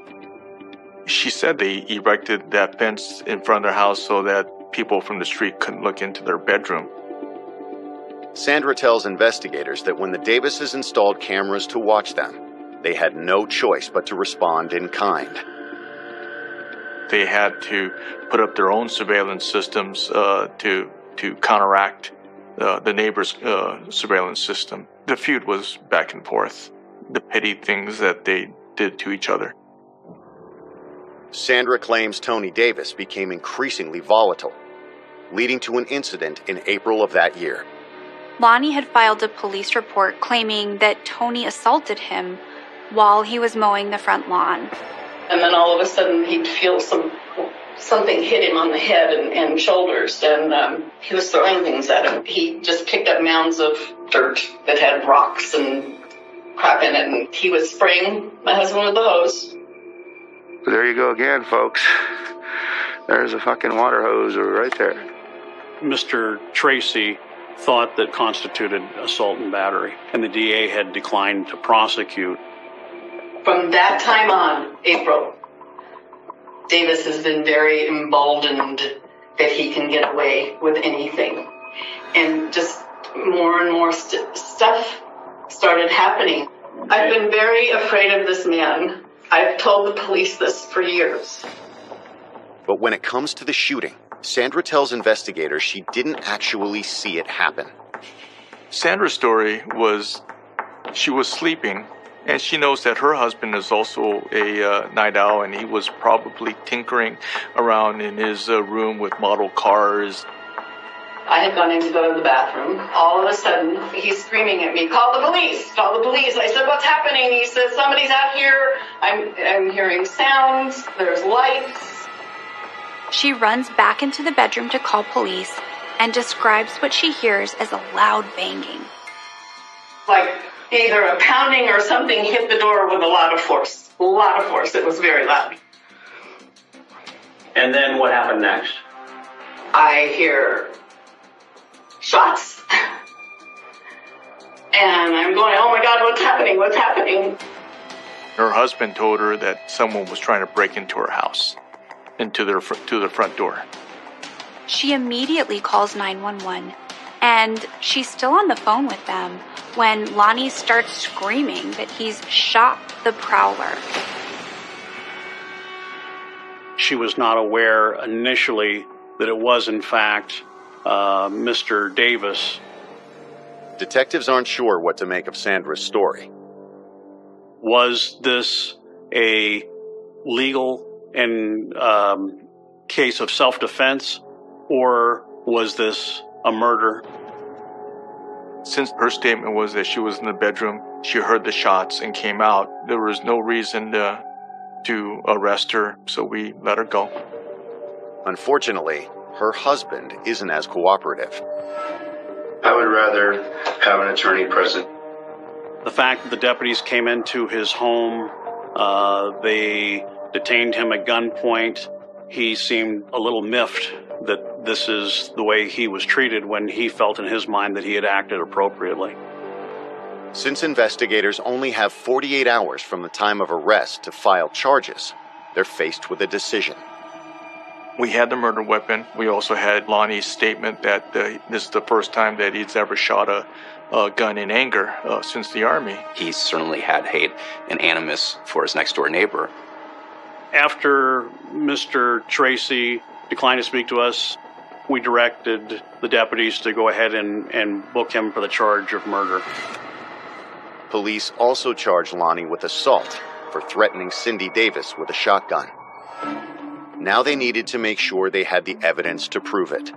She said they erected that fence in front of their house so that people from the street couldn't look into their bedroom. Sandra tells investigators that when the Davises installed cameras to watch them, they had no choice but to respond in kind. They had to put up their own surveillance systems to counteract the neighbors' surveillance system. The feud was back and forth, the petty things that they did to each other. Sandra claims Tony Davis became increasingly volatile, leading to an incident in April of that year. Lonnie had filed a police report claiming that Tony assaulted him while he was mowing the front lawn. And then all of a sudden he'd feel something hit him on the head and shoulders, and he was throwing things at him. He just picked up mounds of dirt that had rocks and crap in it, and he was spraying my husband with the hose. There you go again, folks. There's a fucking water hose right there. Mr. Tracy thought that constituted assault and battery, and the DA had declined to prosecute. From that time on, April, Davis has been very emboldened that he can get away with anything. And just more and more stuff started happening. I've been very afraid of this man. I've told the police this for years. But when it comes to the shooting, Sandra tells investigators she didn't actually see it happen. Sandra's story was she was sleeping, and she knows that her husband is also a night owl, and he was probably tinkering around in his room with model cars. I had gone in to go to the bathroom. All of a sudden, he's screaming at me, "Call the police! Call the police!" I said, "What's happening?" He said, "Somebody's out here. I'm hearing sounds. There's lights." She runs back into the bedroom to call police and describes what she hears as a loud banging. Like either a pounding or something hit the door with a lot of force. A lot of force. It was very loud. And then what happened next? I hear shots. And I'm going, "Oh my God, what's happening? What's happening?" Her husband told her that someone was trying to break into her house, to the front door. She immediately calls 911, and she's still on the phone with them when Lonnie starts screaming that he's shot the prowler. she was not aware initially that it was, in fact, Mr. Davis. Detectives aren't sure what to make of Sandra's story. Was this a legal and case of self-defense, or was this a murder? Since her statement was that she was in the bedroom, she heard the shots and came out, there was no reason to arrest her, so we let her go. Unfortunately, her husband isn't as cooperative. I would rather have an attorney present. The fact that the deputies came into his home, they detained him at gunpoint. He seemed a little miffed that this is the way he was treated when he felt in his mind that he had acted appropriately. Since investigators only have 48 hours from the time of arrest to file charges, they're faced with a decision. We had the murder weapon. We also had Lonnie's statement that this is the first time that he's ever shot a gun in anger since the Army. He certainly had hate and animus for his next-door neighbor. After Mr. Tracy declined to speak to us, we directed the deputies to go ahead and book him for the charge of murder. Police also charged Lonnie with assault for threatening Cindy Davis with a shotgun. Now they needed to make sure they had the evidence to prove it.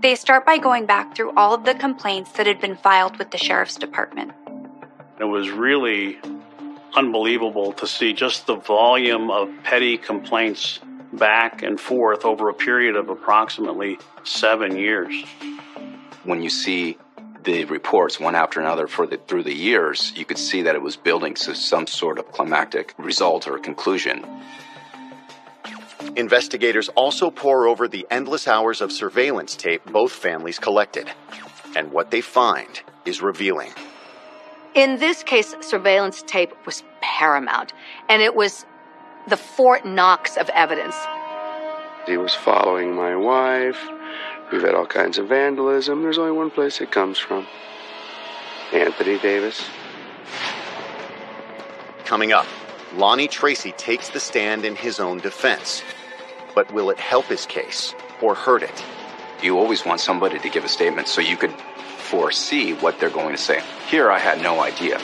They start by going back through all of the complaints that had been filed with the sheriff's department. It was really unbelievable to see just the volume of petty complaints back and forth over a period of approximately 7 years. When you see the reports one after another through the years, you could see that it was building to some sort of climactic result or conclusion. Investigators also pore over the endless hours of surveillance tape both families collected. And what they find is revealing. In this case, surveillance tape was paramount, and it was the Fort Knox of evidence. He was following my wife. We've had all kinds of vandalism. There's only one place it comes from. Anthony Davis. Coming up, Lonnie Tracy takes the stand in his own defense. But will it help his case or hurt it? You always want somebody to give a statement so you could foresee what they're going to say. Here, I had no idea.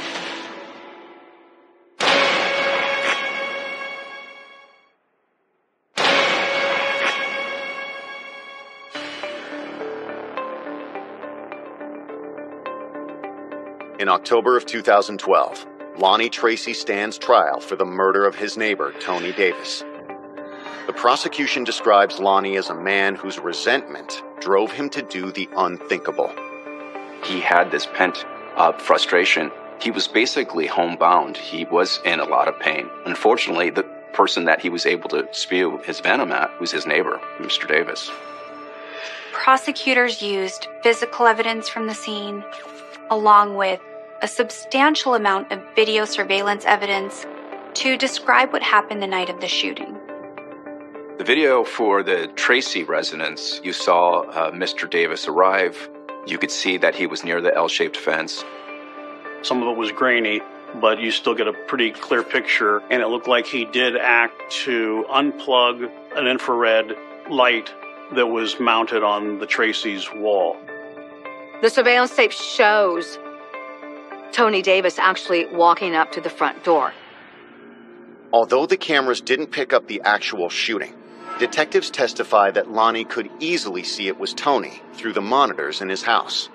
In October of 2012, Lonnie Tracy stands trial for the murder of his neighbor, Tony Davis. The prosecution describes Lonnie as a man whose resentment drove him to do the unthinkable. He had this pent-up frustration. He was basically homebound. He was in a lot of pain. Unfortunately, the person that he was able to spew his venom at was his neighbor, Mr. Davis. Prosecutors used physical evidence from the scene, along with a substantial amount of video surveillance evidence to describe what happened the night of the shooting. The video for the Tracy residence, you saw Mr. Davis arrive. You could see that he was near the L-shaped fence. Some of it was grainy, but you still get a pretty clear picture, and it looked like he did act to unplug an infrared light that was mounted on the Tracy's wall. The surveillance tape shows Tony Davis actually walking up to the front door. Although the cameras didn't pick up the actual shooting, detectives testify that Lonnie could easily see it was Tony through the monitors in his house.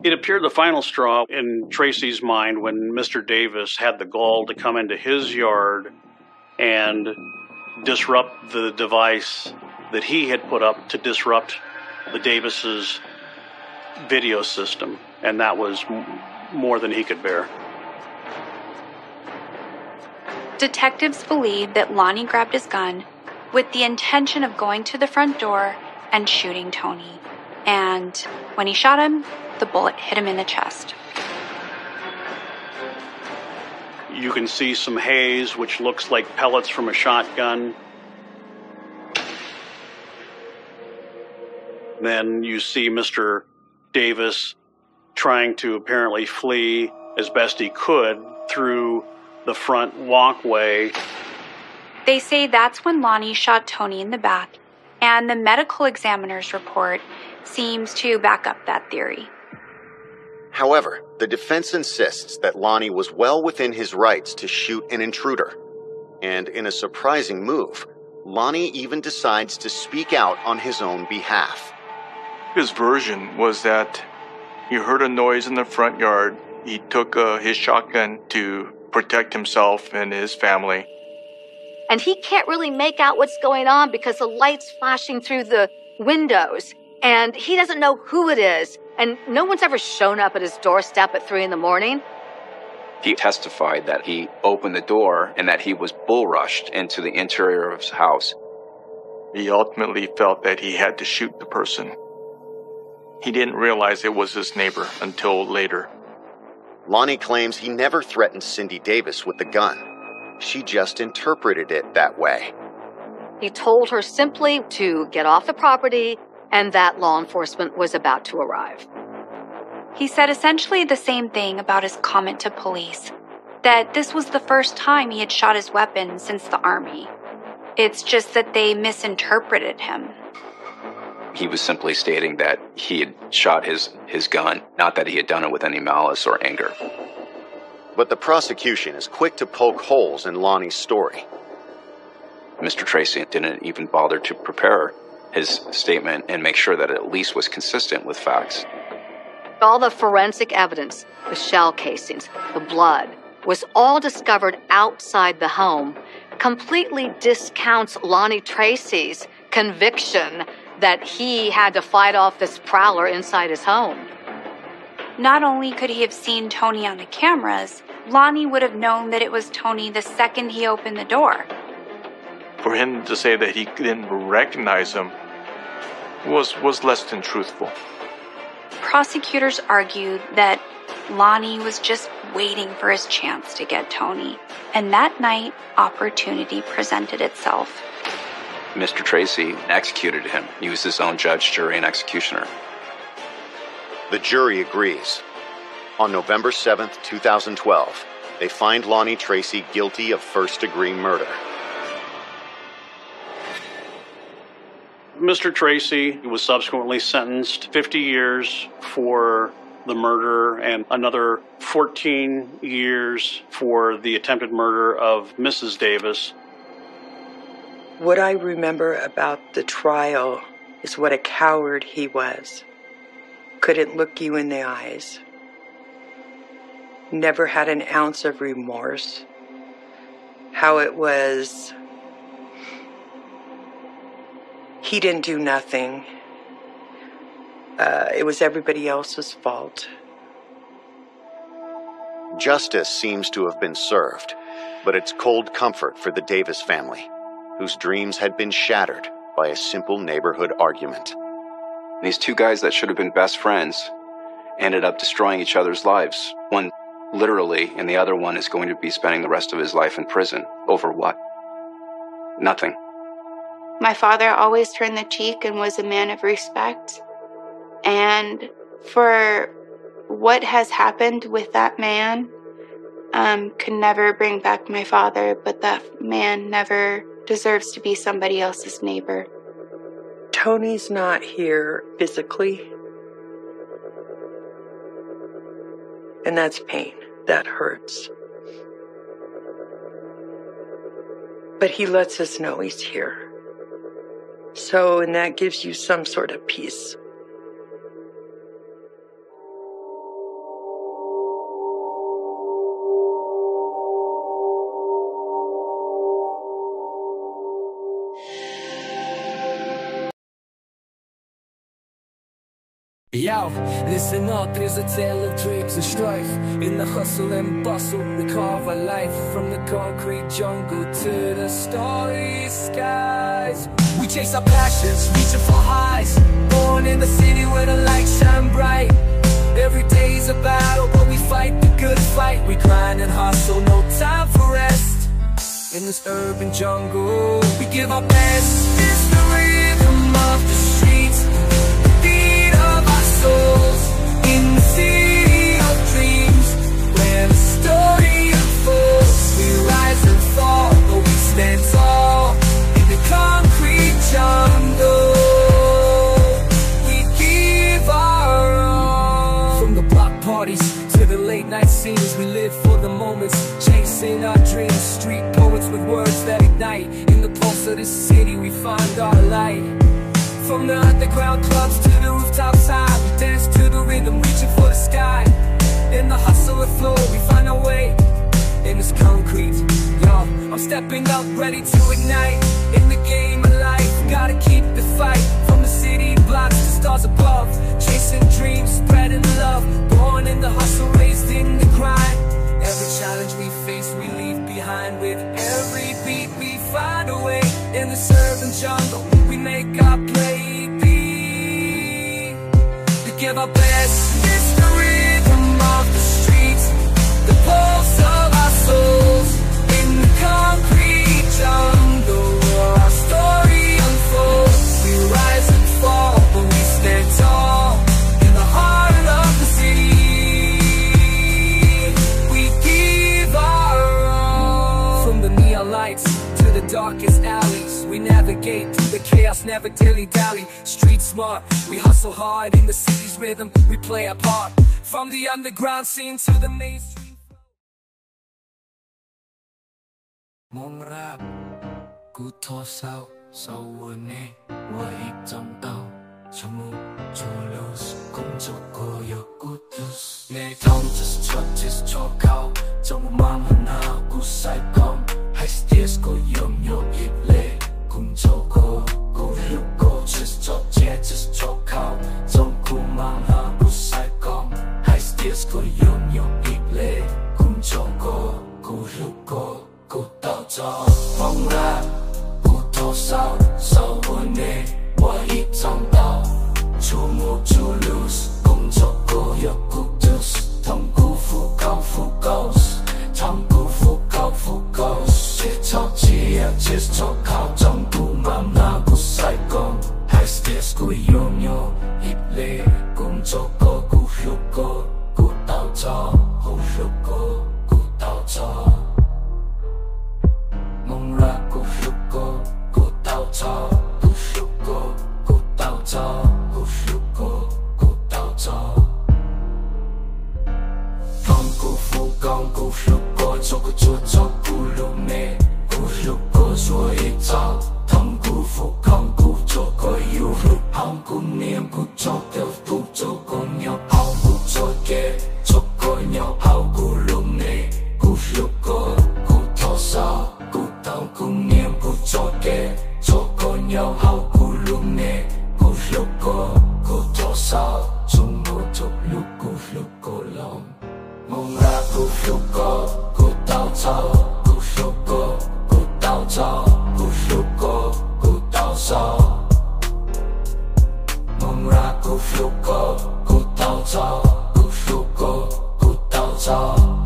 It appeared the final straw in Tracy's mind when Mr. Davis had the gall to come into his yard and disrupt the device that he had put up to disrupt the Davises' video system, and that was more than he could bear. Detectives believe that Lonnie grabbed his gun with the intention of going to the front door and shooting Tony. And when he shot him, the bullet hit him in the chest. You can see some haze, which looks like pellets from a shotgun. Then you see Mr. Davis trying to apparently flee as best he could through the front walkway. They say that's when Lonnie shot Tony in the back, and the medical examiner's report seems to back up that theory. However, the defense insists that Lonnie was well within his rights to shoot an intruder. And in a surprising move, Lonnie even decides to speak out on his own behalf. His version was that he heard a noise in the front yard. He took his shotgun to protect himself and his family. And he can't really make out what's going on because the light's flashing through the windows. And he doesn't know who it is. And no one's ever shown up at his doorstep at 3 a.m. He testified that he opened the door and that he was bull rushed into the interior of his house. He ultimately felt that he had to shoot the person. He didn't realize it was his neighbor until later. Lonnie claims he never threatened Cindy Davis with the gun. She just interpreted it that way. He told her simply to get off the property and that law enforcement was about to arrive. He said essentially the same thing about his comment to police, that this was the first time he had shot his weapon since the Army. It's just that they misinterpreted him. He was simply stating that he had shot his gun, not that he had done it with any malice or anger. But the prosecution is quick to poke holes in Lonnie's story. Mr. Tracy didn't even bother to prepare his statement and make sure that it at least was consistent with facts. All the forensic evidence, the shell casings, the blood, was all discovered outside the home, completely discounts Lonnie Tracy's conviction that he had to fight off this prowler inside his home. Not only could he have seen Tony on the cameras, Lonnie would have known that it was Tony the second he opened the door. For him to say that he didn't recognize him was less than truthful. Prosecutors argued that Lonnie was just waiting for his chance to get Tony, and that night, opportunity presented itself. Mr. Tracy executed him. He was his own judge, jury, and executioner. The jury agrees. On November 7th, 2012, they find Lonnie Tracy guilty of first-degree murder. Mr. Tracy was subsequently sentenced 50 years for the murder and another 14 years for the attempted murder of Mrs. Davis. What I remember about the trial is what a coward he was. Couldn't look you in the eyes. Never had an ounce of remorse. How it was, he didn't do nothing. It was everybody else's fault. Justice seems to have been served, but it's cold comfort for the Davis family, whose dreams had been shattered by a simple neighborhood argument. These two guys that should have been best friends ended up destroying each other's lives. One literally, and the other one is going to be spending the rest of his life in prison. Over what? Nothing. My father always turned the cheek and was a man of respect. And for what has happened with that man, could never bring back my father, but that man never deserves to be somebody else's neighbor. Tony's not here physically. And that's pain. That hurts. But he lets us know he's here. So, and that gives you some sort of peace. Yo, listen up, here's a tale of dreams and strife. In the hustle and bustle, we carve a life. From the concrete jungle to the starry skies. We chase our passions, reaching for highs. Born in the city where the lights shine bright. Every day's a battle, but we fight the good fight. We grind and hustle, no time for rest. In this urban jungle, we give our best. It's the rhythm of the streets, souls in the city of dreams, where the story unfolds. We rise and fall, but we stand tall. sparks that ignite. In the pulse of this city we find our light. From the underground clubs to the rooftops high, we dance to the rhythm, reaching for the sky. In the hustle and flow, we find our way. In this concrete, yo, I'm stepping up, ready to ignite. In the game of life, gotta keep the fight. From the city blocks to stars above, chasing dreams, spreading love. Born in the hustle, raised in the grind. Every challenge we face, we leave behind. With every beat, we find a way. In this urban jungle, we make our play beat. To give our best, it's the rhythm of the streets, the pulse of our souls. In the concrete jungle, where our story unfolds. We rise and fall, but we stand tall. In the heart of the city, we give our all. From the neon lights to the darkest alleys, we navigate through the chaos, never dilly-dally. Street smart, we hustle hard in the city's rhythm, we play our part. From the underground scene to the mainstream. Mong rap,กูทอเศร้าเศร้าวันนี้ว่าอีกจำเอาชมูโจลูสคงจะก็อยากกูทุสในท้อง just chop เขาจงมามันหากูใส่กองให้สเตียสก็ยอมอีกเลยคงจะก็กูลุกก็ just chop เขาจงกูมาหากูใส่กองให้สเตียสก็ยอมอีกเลยคงจะก็กูลุกก็กูเต้าจอมองรักกูโทรเศร้าวันนี้ว่าอีกจำเอาชูมูจูลูสคงจะก็อยากกูทุสทำกูฟูเก่าทำกูฟูเก่าjust talk เขาจำกูมาหน้ากูใส่กองให้สเตสกูยอมอีกเลยคงจะก็กูลุกก็กูเต้าจอกูลุกก็กูเต้าจอมองรักกูลุกก็กูเต้าจอกูลุกก็กูเต้าจอกูลุกก็กูเต้าจอทำกูฟูกองกูลุกก็จอกกูลุกเน่กูลุกก็ช่วยอีกจอทำกูฟูกองกูจอกก็อยู่ลุกเอากูเนียมกูจอกเดี๋ยวกูจอกก็เหนียวเอากูจอกแกจอกก็เหนียวเอากูลุกเน่กูลุกก็กูทอเศร้ากูเต้ากูเนียมกูจอกแกจอกก็เหนียวเอากูลุกเน่กูลุกก็กูทอเศร้าจงกูจอกลุกกูลุกก็ลงมองรักกูลุกก็กูเต้าเศร้ากูลุกก็กูเต้าเศร้ากูลุกก็กูเต้าเศร้ามองรักกูลุกก็กูเต้าเศร้ากูลุกก็กูเต้าเศร้า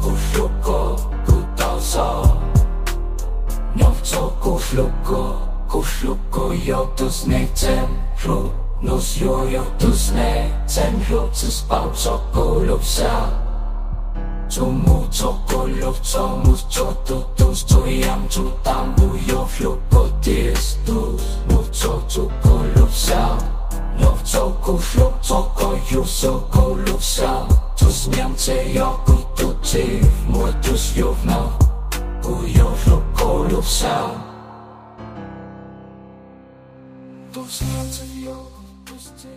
กูลุกก็กูเต้าเศร้าnhóc cho cô fluko yo tus ne ten ru nos yo tus ne ten ru tus bao cho cô lục sa cho mu cho cô lục cho mu cho tu cho yam cho tam mu yo fluko tis tu mu cho cô lục sa nhóc cho cô fluk cho cô yo so cô lục sa tus nyam che yo cô tu che mu tus yo na yo fluk cô lục sa tus nyam che yo cô tu che